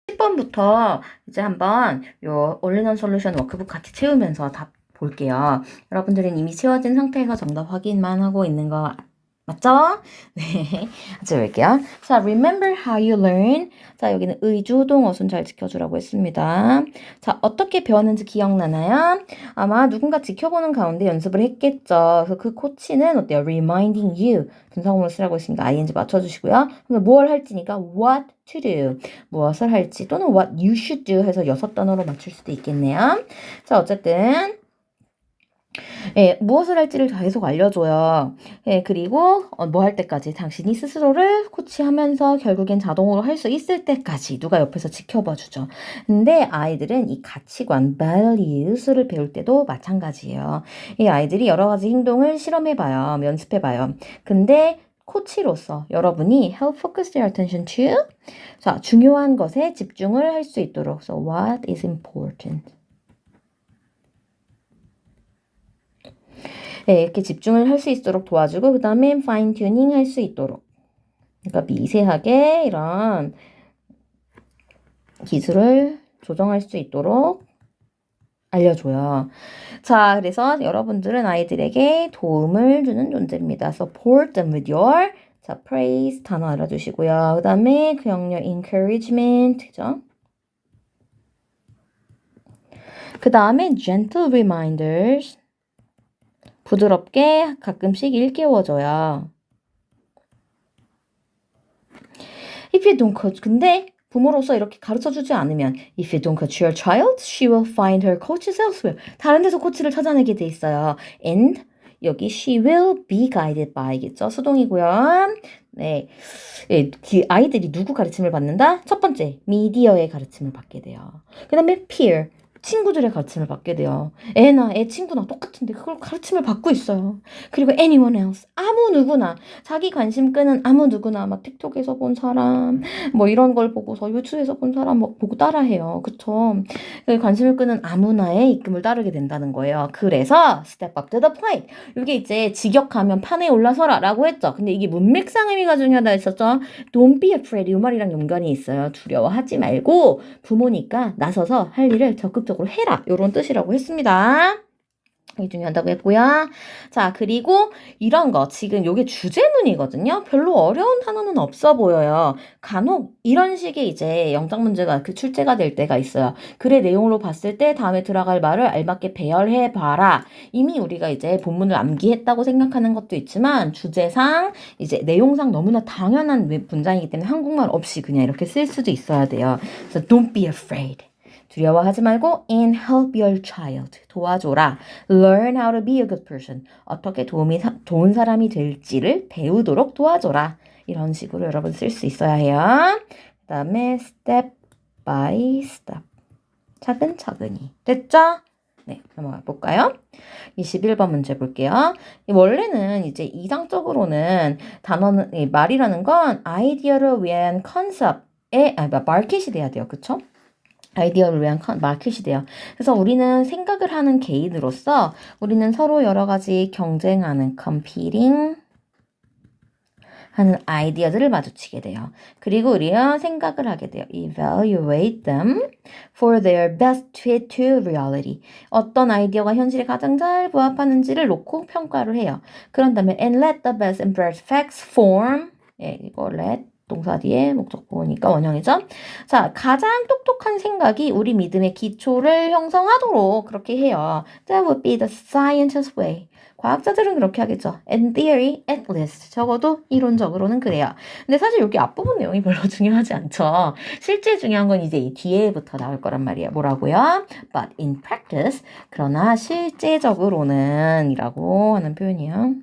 10번부터 이제 한번 요 올리는 솔루션 워크북 같이 채우면서 답 볼게요. 여러분들은 이미 채워진 상태에서 정답 확인만 하고 있는 거 맞죠? 네. 같이 볼게요. 자, remember how you learn. 자, 여기는 의주동어순 잘 지켜주라고 했습니다. 자, 어떻게 배웠는지 기억나나요? 아마 누군가 지켜보는 가운데 연습을 했겠죠. 그래서 그 코치는 어때요? reminding you. 분사구문을 쓰라고 했으니까 ing 맞춰주시고요. 그러면 뭘 할지니까 what to do. 무엇을 할지 또는 what you should do 해서 6단어로 맞출 수도 있겠네요. 자, 어쨌든 무엇을 할지를 계속 알려줘요. 그리고 뭐 할 때까지 당신이 스스로를 코치하면서 결국엔 자동으로 할 수 있을 때까지 누가 옆에서 지켜봐 주죠. 근데 아이들은 이 가치관, values를 배울 때도 마찬가지예요. 이 아이들이 여러 가지 행동을 실험해봐요. 연습해봐요. 근데 코치로서 여러분이 help focus their attention to 자, 중요한 것에 집중을 할 수 있도록 So what is important? 이렇게 집중을 할 수 있도록 도와주고 그 다음에 fine tuning 할 수 있도록 그러니까 미세하게 이런 기술을 조정할 수 있도록 알려줘요. 자, 그래서 여러분들은 아이들에게 도움을 주는 존재입니다. Support them with your 자, praise 단어 알아두시고요. 그 다음에 그 영역 encouragement 그죠? 그 다음에 gentle reminders 부드럽게 가끔씩 일깨워줘요. If you don't coach, 근데 부모로서 이렇게 가르쳐주지 않으면 If you don't coach your child, she will find her coaches elsewhere. 다른 데서 코치를 찾아내게 돼 있어요. And 여기 she will be guided by겠죠. 수동이고요. 네, 아이들이 누구 가르침을 받는다? 첫 번째, 미디어의 가르침을 받게 돼요. 그 다음에 peer. 친구들의 가르침을 받게 돼요. 애 친구나 똑같은데 그걸 가르침을 받고 있어요. 그리고 anyone else, 아무 누구나, 자기 관심 끄는 아무 누구나, 막 틱톡에서 본 사람, 뭐 이런 걸 보고서 유튜브에서 본 사람 뭐 보고 따라해요. 그쵸? 관심을 끄는 아무나의 이쁨을 따르게 된다는 거예요. 그래서 step up to the plate. 이게 이제 직역하면 판에 올라서라 라고 했죠. 근데 이게 문맥상 의미가 중요하다 했었죠. Don't be afraid. 이 말이랑 연관이 있어요. 두려워하지 말고 부모니까 나서서 할 일을 적극적으로 해라. 이런 뜻이라고 했습니다. 이게 중요하다고 했고요. 자, 그리고 이런 거 지금 요게 주제문이거든요. 별로 어려운 단어는 없어 보여요. 간혹 이런 식의 이제 영장 문제가 그 출제가 될 때가 있어요. 글의 내용으로 봤을 때 다음에 들어갈 말을 알맞게 배열해 봐라. 이미 우리가 이제 본문을 암기했다고 생각하는 것도 있지만 주제상 이제 내용상 너무나 당연한 문장이기 때문에 한국말 없이 그냥 이렇게 쓸 수도 있어야 돼요. 그래서 don't be afraid. 두려워하지 말고 and help your child. 도와줘라. Learn how to be a good person. 어떻게 좋은 사람이 될지를 배우도록 도와줘라. 이런 식으로 여러분 쓸 수 있어야 해요. 그 다음에 step by step. 차근차근히. 됐죠? 네, 넘어가 볼까요? 21번 문제 볼게요. 원래는 이제 이상적으로는 단어는, 말이라는 건 아이디어를 위한 컨셉의, 마켓이 돼야 돼요. 그쵸? 아이디어를 위한 마켓이 돼요. 그래서 우리는 생각을 하는 개인으로서 우리는 서로 여러 가지 경쟁하는 competing 하는 아이디어들을 마주치게 돼요. 그리고 우리는 생각을 하게 돼요. Evaluate them for their best fit to reality. 어떤 아이디어가 현실에 가장 잘 부합하는지를 놓고 평가를 해요. 그런 다음에 and let the best and best facts form. 이거 let 동사 뒤에 목적 보호니까 원형이죠. 자, 가장 똑똑한 생각이 우리 믿음의 기초를 형성하도록 그렇게 해요. That would be the scientist's way. 과학자들은 그렇게 하겠죠. In theory, at least. 적어도 이론적으로는 그래요. 근데 사실 여기 앞부분 내용이 별로 중요하지 않죠. 실제 중요한 건 이제 이 뒤에부터 나올 거란 말이에요. 뭐라고요? But in practice. 그러나 실제적으로는 이라고 하는 표현이에요.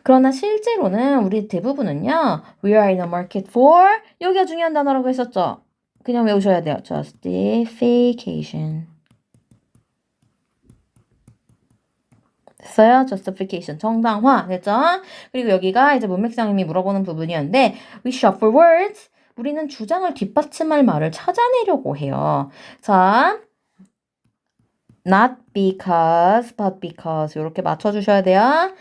그러나 실제로는 우리 대부분은요. We are in a market for 여기가 중요한 단어라고 했었죠. 그냥 외우셔야 돼요. Justification. 됐어요? Justification. 정당화. 됐죠? 그리고 여기가 이제 문맥상 의미 물어보는 부분이었는데 We shop for words. 우리는 주장을 뒷받침할 말을 찾아내려고 해요. 자, not because, but because 이렇게 맞춰주셔야 돼요.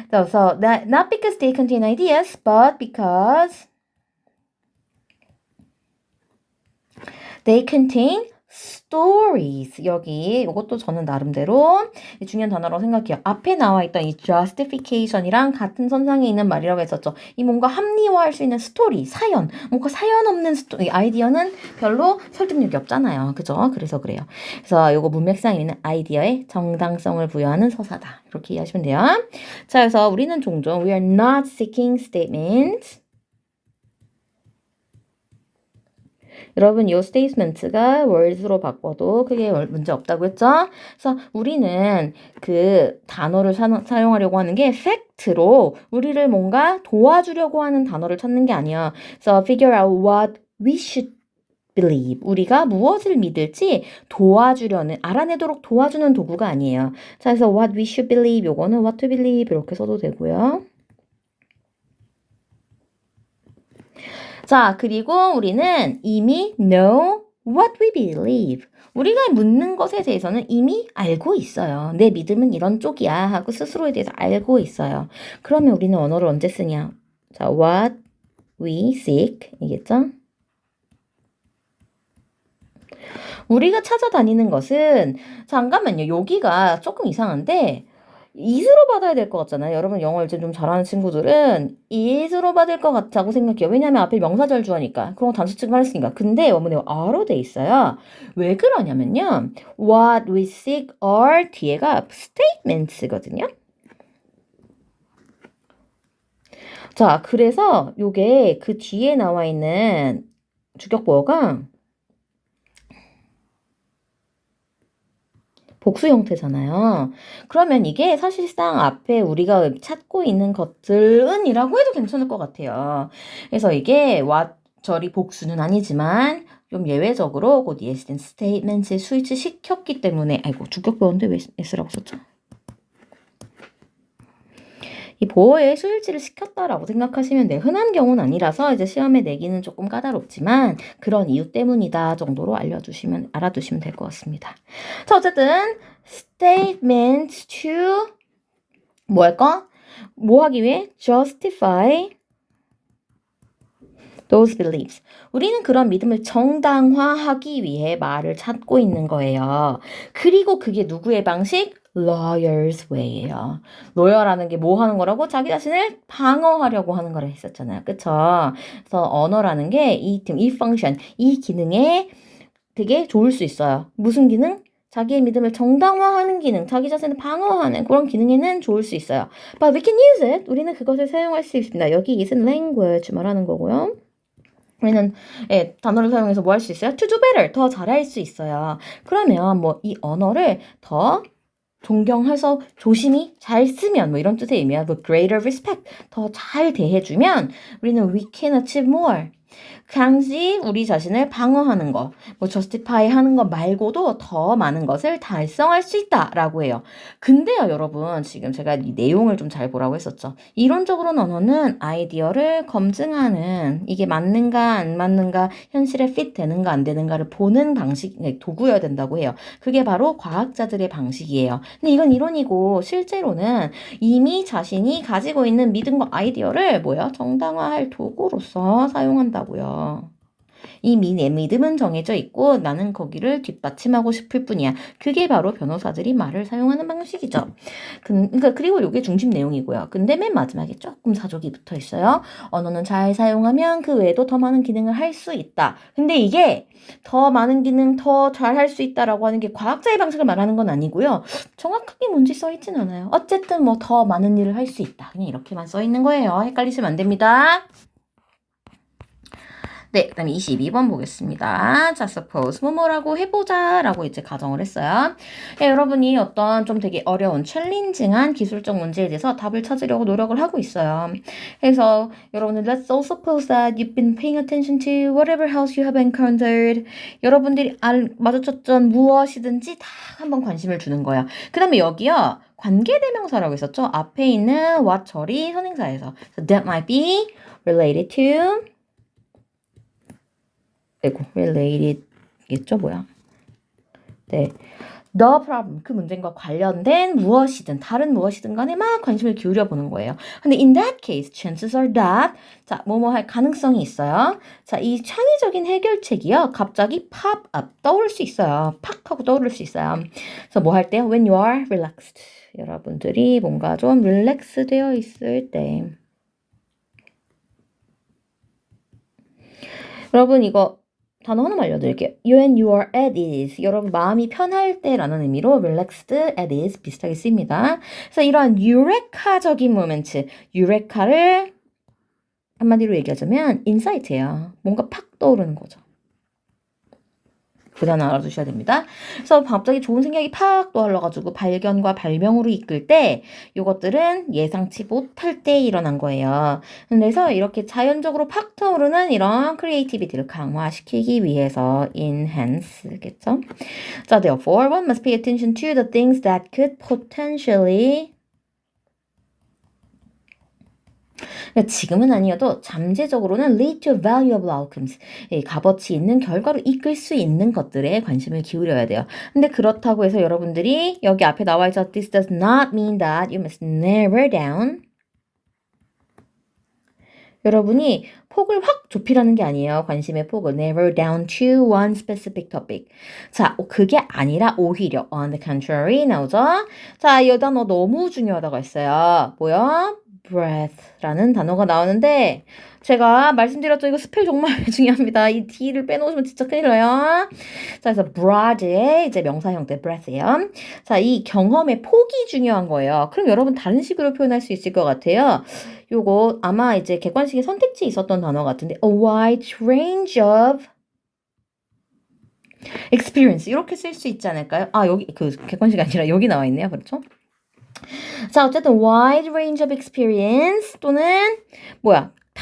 그래서 not because they contain ideas, but because they contain stories. 여기 이것도 저는 나름대로 중요한 단어라고 생각해요. 앞에 나와 있던 이 justification이랑 같은 선상에 있는 말이라고 했었죠. 이 뭔가 합리화할 수 있는 스토리, 사연, 뭔가 사연 없는 아이디어는 별로 설득력이 없잖아요. 그죠? 그래서 그래요. 그래서 이거 문맥상 있는 아이디어에 정당성을 부여하는 서사다. 이렇게 이해하시면 돼요. 자, 그래서 우리는 종종 we are not seeking statements. 여러분 이 스테이트먼트가 words로 바꿔도 크게 문제 없다고 했죠? 그래서 우리는 그 단어를 사용하려고 하는 게 fact로 우리를 뭔가 도와주려고 하는 단어를 찾는 게 아니야. 그래서 figure out what we should believe. 우리가 무엇을 믿을지 도와주려는, 알아내도록 도와주는 도구가 아니에요. 자, 그래서 what we should believe 요거는 what to believe 이렇게 써도 되고요. 자, 그리고 우리는 이미 know what we believe. 우리가 묻는 것에 대해서는 이미 알고 있어요. 내 믿음은 이런 쪽이야 하고 스스로에 대해서 알고 있어요. 그러면 우리는 언어를 언제 쓰냐? 자, what we seek 이겠죠? 우리가 찾아다니는 것은 잠깐만요. 여기가 조금 이상한데 is로 받아야 될 것 같잖아요. 여러분 영어 이제 좀 잘하는 친구들은 is로 받을 것 같다고 생각해요. 왜냐면 앞에 명사절 주어니까. 그런 거 단수칭을 했으니까. 근데 원문에 are로 돼 있어요. 왜 그러냐면요. What we seek are 뒤에가 statements거든요. 자, 그래서 요게 그 뒤에 나와 있는 주격보어가 복수 형태잖아요. 그러면 이게 사실상 앞에 우리가 찾고 있는 것들은 이라고 해도 괜찮을 것 같아요. 그래서 이게 what 적절히 복수는 아니지만 좀 예외적으로 곧 예스된 스테이트먼트에 스위치 시켰기 때문에 아이고 주격 배웠는데 왜 S라고 썼죠? 이 보어에 수일치를 시켰다라고 생각하시면 돼요. 흔한 경우는 아니라서 이제 시험에 내기는 조금 까다롭지만 그런 이유 때문이다 정도로 알아두시면 될 것 같습니다. 자, 어쨌든 statement to 뭐 할까? 뭐 하기 위해? justify those beliefs. 우리는 그런 믿음을 정당화하기 위해 말을 찾고 있는 거예요. 그리고 그게 누구의 방식? lawyer's way예요. lawyer라는 게 뭐 하는 거라고? 자기 자신을 방어하려고 하는 거라 했었잖아요. 그쵸? 그래서 언어라는 게 이 function, 이 기능에 되게 좋을 수 있어요. 무슨 기능? 자기의 믿음을 정당화하는 기능, 자기 자신을 방어하는 그런 기능에는 좋을 수 있어요. But we can use it. 우리는 그것을 사용할 수 있습니다. 여기 isn't language 말하는 거고요. 우리는 단어를 사용해서 뭐 할 수 있어요? To do better, 더 잘할 수 있어요. 그러면 뭐 이 언어를 더 존경해서 조심히 잘 쓰면 뭐 이런 뜻의 의미야. With greater respect, 더 잘 대해주면 우리는 we can achieve more. 강지 우리 자신을 방어하는 거, 뭐 justify 하는 거 말고도 더 많은 것을 달성할 수 있다라고 해요. 근데요, 여러분, 지금 제가 이 내용을 좀 잘 보라고 했었죠. 이론적으로는 언어는 아이디어를 검증하는 이게 맞는가 안 맞는가, 현실에 fit 되는가 안 되는가를 보는 방식, 도구여야 된다고 해요. 그게 바로 과학자들의 방식이에요. 근데 이건 이론이고 실제로는 이미 자신이 가지고 있는 믿음과 아이디어를 정당화할 도구로서 사용한다고요. 내 믿음은 정해져 있고 나는 거기를 뒷받침하고 싶을 뿐이야. 그게 바로 변호사들이 말을 사용하는 방식이죠. 그리고 이게 중심 내용이고요. 근데 맨 마지막에 조금 사족이 붙어 있어요. 언어는 잘 사용하면 그 외에도 더 많은 기능을 할 수 있다. 근데 이게 더 많은 기능, 더 잘 할 수 있다라고 하는 게 과학자의 방식을 말하는 건 아니고요. 정확하게 뭔지 써 있진 않아요. 어쨌든 뭐 더 많은 일을 할 수 있다. 그냥 이렇게만 써 있는 거예요. 헷갈리시면 안 됩니다. 네, 그 다음에 22번 보겠습니다. 자, suppose 뭐뭐라고 해보자 라고 이제 가정을 했어요. 네, 여러분이 어떤 좀 되게 어려운 챌린징한 기술적 문제에 대해서 답을 찾으려고 노력을 하고 있어요. 그래서 여러분들 let's all suppose that you've been paying attention to whatever else you have encountered. 여러분들이 마주쳤던 무엇이든지 다 한번 관심을 주는 거예요. 그 다음에 여기요. 관계대명사라고 있었죠. 앞에 있는 what 절이 선행사에서 so that might be related to related겠죠, 뭐야? 네. The problem, 그 문제과 관련된 무엇이든, 다른 무엇이든 간에 막 관심을 기울여 보는 거예요. 근데 in that case, chances are that, 자, 뭐뭐 할 가능성이 있어요. 자, 이 창의적인 해결책이요. 갑자기 pop up, 떠오를 수 있어요. 팍 하고 떠오를 수 있어요. 그래서 뭐 할 때요? When you are relaxed. 여러분들이 뭔가 좀 릴렉스 되어 있을 때. 여러분, 이거 단어 하나만 알려드릴게요. When you are at ease. 여러분 마음이 편할 때라는 의미로 relaxed, at ease 비슷하게 씁니다. 그래서 이런 유레카적인 모멘트, 유레카를 한마디로 얘기하자면 인사이트예요. 뭔가 팍 떠오르는 거죠. 그 단어 알아두셔야 됩니다. 그래서 갑자기 좋은 생각이 팍 떠올라가지고 발견과 발명으로 이끌 때 이것들은 예상치 못할 때 일어난 거예요. 그래서 이렇게 자연적으로 팍 떠오르는 이런 크리에이티비티를 강화시키기 위해서 enhance겠죠. 자, therefore, one must pay attention to the things that could potentially 지금은 아니어도 잠재적으로는 lead to valuable outcomes. 값어치 있는 결과로 이끌 수 있는 것들에 관심을 기울여야 돼요. 근데 그렇다고 해서 여러분들이 여기 앞에 나와 있어 this does not mean that you must narrow down. 여러분이 폭을 확 좁히라는 게 아니에요. 관심의 폭을 narrow down to one specific topic. 자, 그게 아니라 오히려 on the contrary 나오죠. 자, 이 단어 너무 중요하다고 했어요. 뭐야? breath라는 단어가 나오는데 제가 말씀드렸죠. 이거 스펠 정말 중요합니다. 이 D를 빼놓으시면 진짜 큰일 나요. 자, 그래서 broad의 이제 명사 형태 breath예요. 자, 이 경험의 폭이 중요한 거예요. 그럼 여러분 다른 식으로 표현할 수 있을 것 같아요. 요거 아마 이제 객관식의 선택지에 있었던 단어 같은데 a wide range of experience 이렇게 쓸 수 있지 않을까요? 아, 여기 그 객관식이 아니라 여기 나와 있네요. 그렇죠? 자, 어쨌든 wide range of experience 또는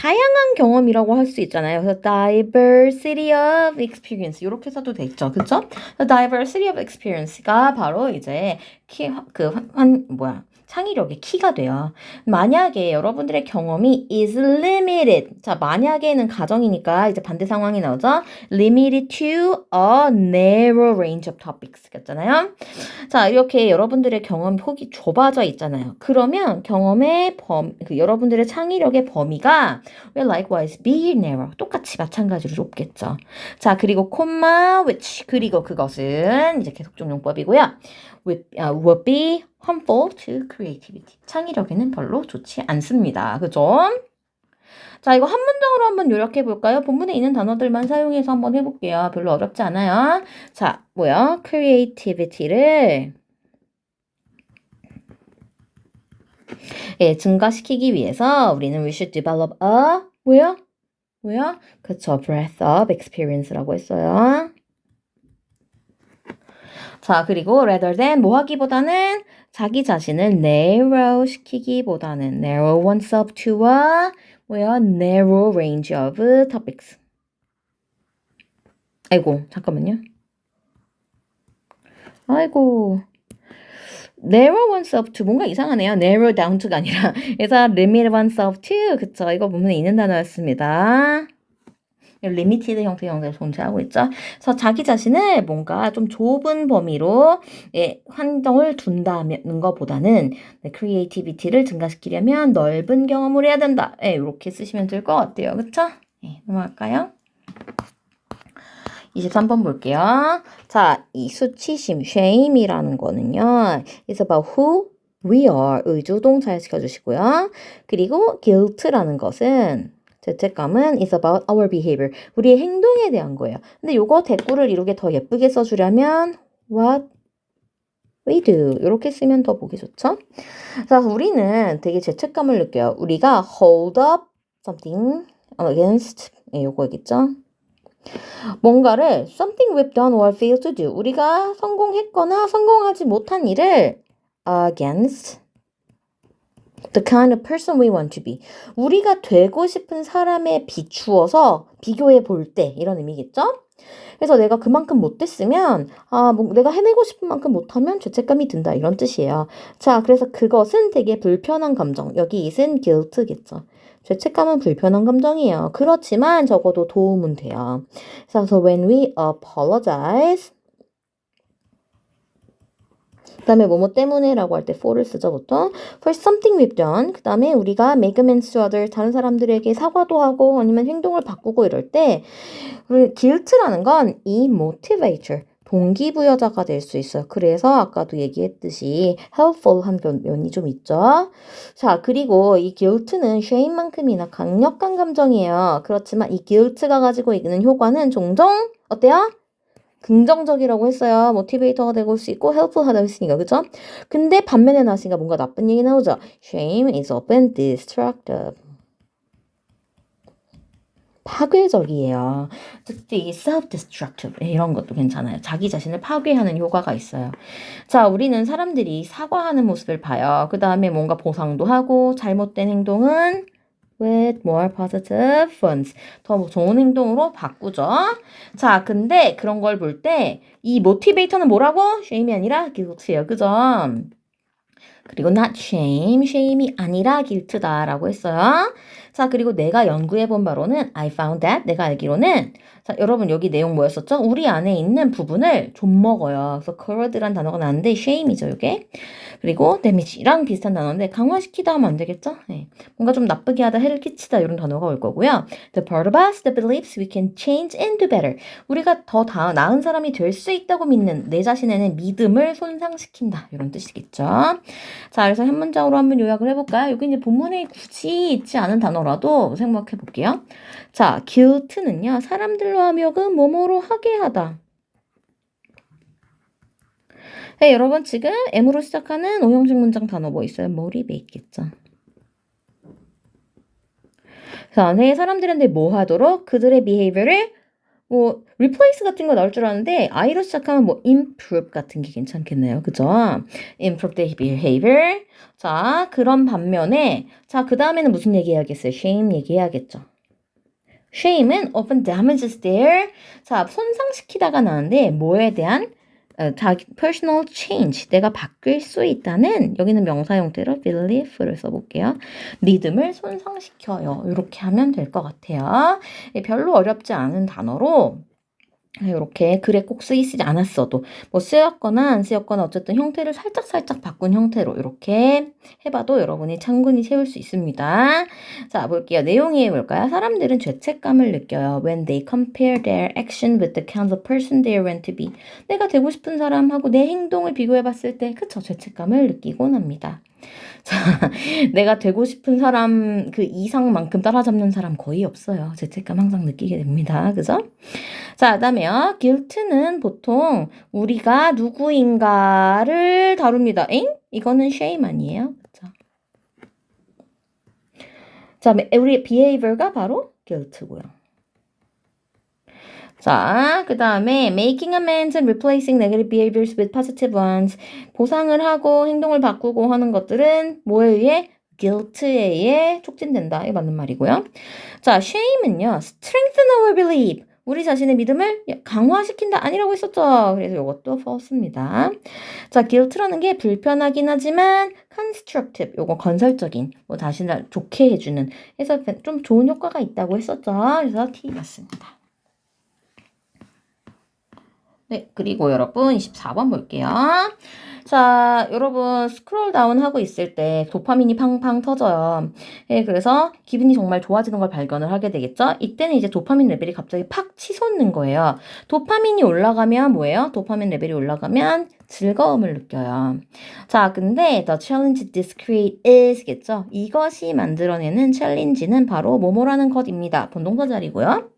다양한 경험이라고 할 수 있잖아요. 그래서 diversity of experience 이렇게 써도 되겠죠, 그렇죠? diversity of experience가 바로 이제 창의력의 키가 돼요. 만약에 여러분들의 경험이 is limited. 자, 만약에는 가정이니까 이제 반대 상황이 나오죠. limited to a narrow range of topics. 였잖아요. 자, 이렇게 여러분들의 경험 폭이 좁아져 있잖아요. 그러면 경험의 여러분들의 창의력의 범위가 will likewise be narrow. 똑같이 마찬가지로 좁겠죠. 자, 그리고 콤마 which 그리고 그것은 이제 계속종용법이고요. would be harmful to creativity. 창의력에는 별로 좋지 않습니다. 그죠? 자, 이거 한 문장으로 한번 요약해 볼까요? 본문에 있는 단어들만 사용해서 한번 해볼게요. 별로 어렵지 않아요. 자, creativity를 증가시키기 위해서 우리는 we should develop a 그쵸, breadth of experience라고 했어요. 자, 그리고 rather than 뭐 하기보다는 자기 자신을 narrow 시키기보다는 narrow oneself to a narrow range of topics. 아이고, 잠깐만요. narrow oneself to 뭔가 이상하네요. narrow down to가 아니라 그래서 limit oneself to 그쵸, 이거 보면 있는 단어였습니다. 리미티드 형태 형태를 존재하고 있죠. 그래서 자기 자신을 뭔가 좀 좁은 범위로 한정을 둔다는 것보다는 크리에이티비티를 증가시키려면 넓은 경험을 해야 된다. 이렇게 쓰시면 될 것 같아요. 그쵸? 넘어갈까요? 23번 볼게요. 자, 이 수치심, shame이라는 거는요. It's about who we are. 의주동사에 시켜주시고요. 그리고 guilt라는 것은 죄책감은 is about our behavior. 우리의 행동에 대한 거예요. 근데 요거 대꾸를 이렇게 더 예쁘게 써주려면 what we do 이렇게 쓰면 더 보기 좋죠? 자, 우리는 되게 죄책감을 느껴요. 우리가 hold up something against 요거겠죠? 뭔가를 something we've done or failed to do. 우리가 성공했거나 성공하지 못한 일을 against the kind of person we want to be. 우리가 되고 싶은 사람에 비추어서 비교해 볼 때 이런 의미겠죠? 그래서 내가 그만큼 못됐으면 내가 해내고 싶은 만큼 못하면 죄책감이 든다 이런 뜻이에요. 자, 그래서 그것은 되게 불편한 감정. 여기 it은 guilt겠죠. 죄책감은 불편한 감정이에요. 그렇지만 적어도 도움은 돼요. 그래서 when we apologize 그 다음에 뭐뭐 때문에라고 할 때 for를 쓰죠 보통. For something we've done. 그 다음에 우리가 make amends to others. 다른 사람들에게 사과도 하고 아니면 행동을 바꾸고 이럴 때 guilt라는 건 이 motivator. 동기부여자가 될 수 있어요. 그래서 아까도 얘기했듯이 helpful한 면이 좀 있죠. 자, 그리고 이 guilt는 shame만큼이나 강력한 감정이에요. 그렇지만 이 guilt가 가지고 있는 효과는 종종 어때요? 긍정적이라고 했어요. 모티베이터가 되고 올 수 있고 helpful하다고 했으니까 그죠? 근데 반면에 나왔으니까 뭔가 나쁜 얘기 나오죠. Shame is often destructive. 파괴적이에요. 특히 self-destructive 이런 것도 괜찮아요. 자기 자신을 파괴하는 효과가 있어요. 자, 우리는 사람들이 사과하는 모습을 봐요. 그 다음에 뭔가 보상도 하고 잘못된 행동은 with more positive ones. 더 좋은 행동으로 바꾸죠. 자, 근데 그런 걸 볼 때 이 모티베이터는 뭐라고? shame이 아니라 guilt예요. 그죠? 그리고 not shame, shame이 아니라 guilt다라고 했어요. 자, 그리고 내가 연구해 본 바로는 I found that, 내가 알기로는 자, 여러분 여기 내용 뭐였었죠? 우리 안에 있는 부분을 좀 먹어요. 그래서 corrod란 단어가 나왔는데 shame이죠, 이게. 그리고 damage랑 비슷한 단어인데 강화시키다 하면 안 되겠죠? 네. 뭔가 좀 나쁘게 하다, 해를 끼치다 이런 단어가 올 거고요. The part of us that believes we can change and do better. 우리가 더 나은 사람이 될 수 있다고 믿는 내 자신에는 믿음을 손상시킨다. 이런 뜻이겠죠? 자, 그래서 한 문장으로 한번 요약을 해볼까요? 여기 이제 본문에 굳이 있지 않은 단어라도 생각해 볼게요. 자, guilt는요, 사람들로 하며금 뭐뭐로 하게 하다. 네, 여러분 지금 M으로 시작하는 5형식 문장 단어 뭐 있어요? motivate겠죠. 자, 네, 사람들한테 뭐 하도록? 그들의 behavior를 뭐 replace 같은 거 나올 줄 알았는데 I로 시작하면 뭐 improve 같은 게 괜찮겠네요. 그죠? improve the behavior. 자, 그런 반면에 자, 그다음에는 무슨 얘기해야겠어요? shame 얘기해야겠죠. shame은 often damages their 자, 손상시키다가 나는데 뭐에 대한 자기 personal change 내가 바뀔 수 있다는 여기는 명사 형태로 belief를 써볼게요. 믿음을 손상시켜요. 이렇게 하면 될 것 같아요. 별로 어렵지 않은 단어로 이렇게 글에 꼭 쓰이지 않았어도 뭐 쓰였거나 안 쓰였거나 어쨌든 형태를 살짝 바꾼 형태로 이렇게 해봐도 여러분이 창근히 세울 수 있습니다. 자, 볼게요. 내용이 뭘까요? 사람들은 죄책감을 느껴요. When they compare their action with the kind of person they want to be. 내가 되고 싶은 사람하고 내 행동을 비교해봤을 때 그쵸? 죄책감을 느끼곤 합니다. 자, 내가 되고 싶은 사람 그 이상만큼 따라잡는 사람 거의 없어요. 죄책감 항상 느끼게 됩니다. 그죠? 자, 그다음에요. guilt는 보통 우리가 누구인가를 다룹니다. 엥? 이거는 shame 아니에요? 그죠? 자, 우리 behavior가 바로 guilt고요. 자, 그 다음에 making amends and replacing negative behaviors with positive ones. 보상을 하고 행동을 바꾸고 하는 것들은 뭐에 의해? guilt에 의해 촉진된다. 이게 맞는 말이고요. 자, shame은요. strengthen our belief. 우리 자신의 믿음을 강화시킨다 아니라고 했었죠. 그래서 이것도 false입니다. 자, guilt라는 게 불편하긴 하지만 constructive, 요거 건설적인, 뭐 자신을 좋게 해주는 해서 좀 좋은 효과가 있다고 했었죠. 그래서 T 맞습니다. 네, 그리고 여러분 24번 볼게요. 자, 여러분 스크롤 다운 하고 있을 때 도파민이 팡팡 터져요. 예, 그래서 기분이 정말 좋아지는 걸 발견을 하게 되겠죠? 이때는 이제 도파민 레벨이 갑자기 팍 치솟는 거예요. 도파민이 올라가면 뭐예요? 도파민 레벨이 올라가면 즐거움을 느껴요. 자, 근데 the challenge this create is겠죠? 이것이 만들어내는 챌린지는 바로 뭐뭐라는 것입니다. 본동사 자리고요.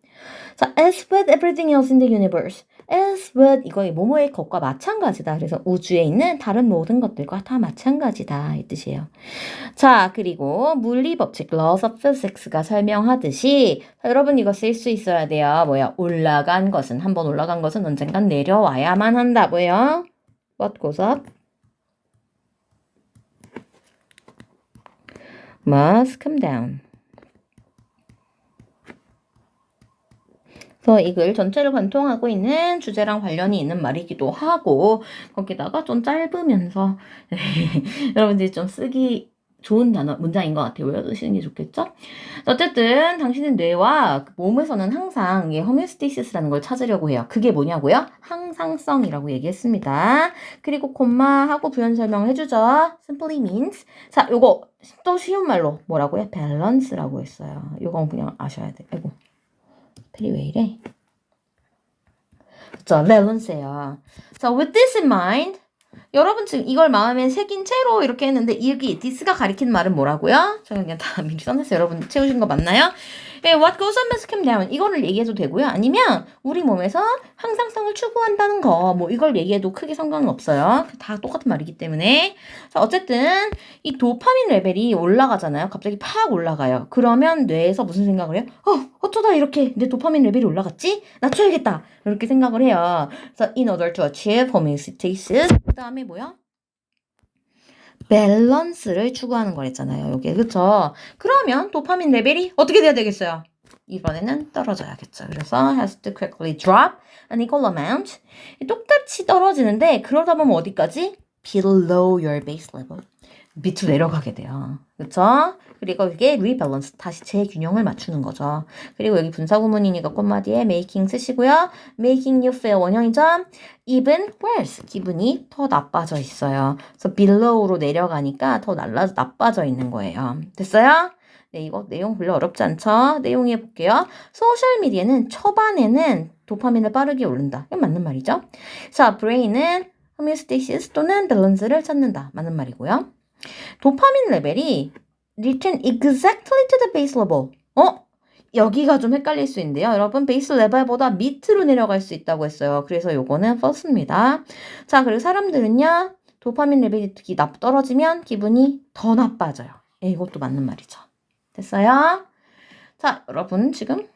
자, as with everything else in the universe. as with 이거 뭐뭐의 것과 마찬가지다. 그래서 우주에 있는 다른 모든 것들과 다 마찬가지다. 이 뜻이에요. 자, 그리고 물리 법칙 laws of physics가 설명하듯이 자, 여러분 이거 쓸 수 있어야 돼요. 뭐야? 올라간 것은 한번 올라간 것은 언젠간 내려와야만 한다. 뭐예요? What goes up must come down. 그래서 이 글 전체를 관통하고 있는 주제랑 관련이 있는 말이기도 하고 거기다가 좀 짧으면서 여러분들이 좀 쓰기 좋은 단어, 문장인 것 같아요. 외워두시는 게 좋겠죠? 어쨌든 당신의 뇌와 몸에서는 항상 호메오스테이시스라는 걸 찾으려고 해요. 그게 뭐냐고요? 항상성이라고 얘기했습니다. 그리고 콤마하고 부연 설명을 해주죠. simply means. 자, 요거 또 쉬운 말로 뭐라고요? 밸런스라고 했어요. 요거 그냥 아셔야 돼요. 아이고. 펠이 왜 이래? 그쵸, 밸런스예요. 자, with this in mind, 여러분 지금 이걸 마음에 새긴 채로 이렇게 했는데 여기 this가 가리키는 말은 뭐라고요? 제가 그냥 다 미리 써놨어요. 여러분 채우신 거 맞나요? 네, what goes up must come down. 이거를 얘기해도 되고요. 아니면 우리 몸에서 항상성을 추구한다는 거, 뭐 이걸 얘기해도 크게 상관은 없어요. 다 똑같은 말이기 때문에. 자, 어쨌든 이 도파민 레벨이 올라가잖아요. 갑자기 팍 올라가요. 그러면 뇌에서 무슨 생각을 해요? 어쩌다 이렇게 내 도파민 레벨이 올라갔지? 낮춰야겠다. 이렇게 생각을 해요. 그래서 in order to achieve homeostasis. 그 다음에 뭐야? 밸런스를 추구하는 거랬잖아요. 요게 그쵸? 그러면 도파민 레벨이 어떻게 돼야 되겠어요? 이번에는 떨어져야겠죠. 그래서 has to quickly drop an equal amount. 똑같이 떨어지는데 그러다 보면 어디까지? Below your base level. 밑으로 내려가게 돼요. 그쵸? 그리고 이게 rebalance, 다시 재균형을 맞추는 거죠. 그리고 여기 분사구문이니까 꽃마디에 making 쓰시고요. making you feel 원형이죠? even worse, 기분이 더 나빠져 있어요. 그래서 below로 내려가니까 더 나빠져 있는 거예요. 됐어요? 네, 이거 내용 별로 어렵지 않죠? 내용 해볼게요. 소셜미디어는 초반에는 도파민을 빠르게 오른다. 이건 맞는 말이죠? 자, brain은 homeostasis 또는 밸런스를 찾는다. 맞는 말이고요. 도파민 레벨이 return exactly to the base level. 여기가 좀 헷갈릴 수 있는데요. 여러분, 베이스 레벨보다 밑으로 내려갈 수 있다고 했어요. 그래서 요거는 false입니다. 자, 그리고 사람들은요. 도파민 레벨이 떨어지면 기분이 더 나빠져요. 이것도 맞는 말이죠. 됐어요? 자, 여러분 지금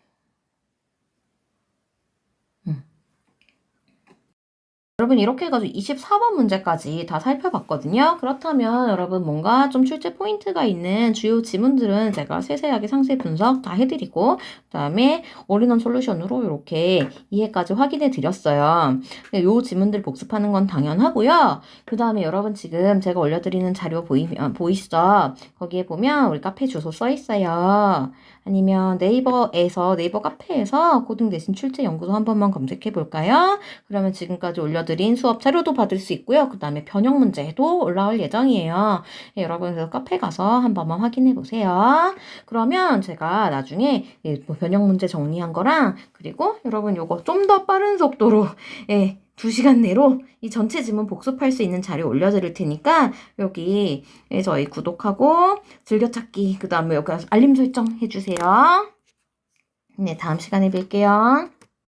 여러분 이렇게 해가지고 24번 문제까지 다 살펴봤거든요. 그렇다면 여러분 뭔가 좀 출제 포인트가 있는 주요 지문들은 제가 세세하게 상세 분석 다 해드리고 그 다음에 올인원 솔루션으로 이렇게 이해까지 확인해 드렸어요. 요 지문들 복습하는 건 당연하고요. 그 다음에 여러분 지금 제가 올려드리는 자료 보이시죠? 거기에 보면 우리 카페 주소 써 있어요. 아니면 네이버 카페에서 코딩 대신 출제 연구소 한 번만 검색해 볼까요? 그러면 지금까지 올려드린 수업 자료도 받을 수 있고요. 그 다음에 변형 문제도 올라올 예정이에요. 예, 여러분 그 카페 가서 한 번만 확인해 보세요. 그러면 제가 나중에 뭐 변형 문제 정리한 거랑 그리고 여러분 요거 좀 더 빠른 속도로 2시간 내로 이 전체 지문 복습할 수 있는 자료 올려드릴 테니까 여기 저희 구독하고 즐겨찾기 그 다음에 여기 알림 설정 해주세요. 네, 다음 시간에 뵐게요.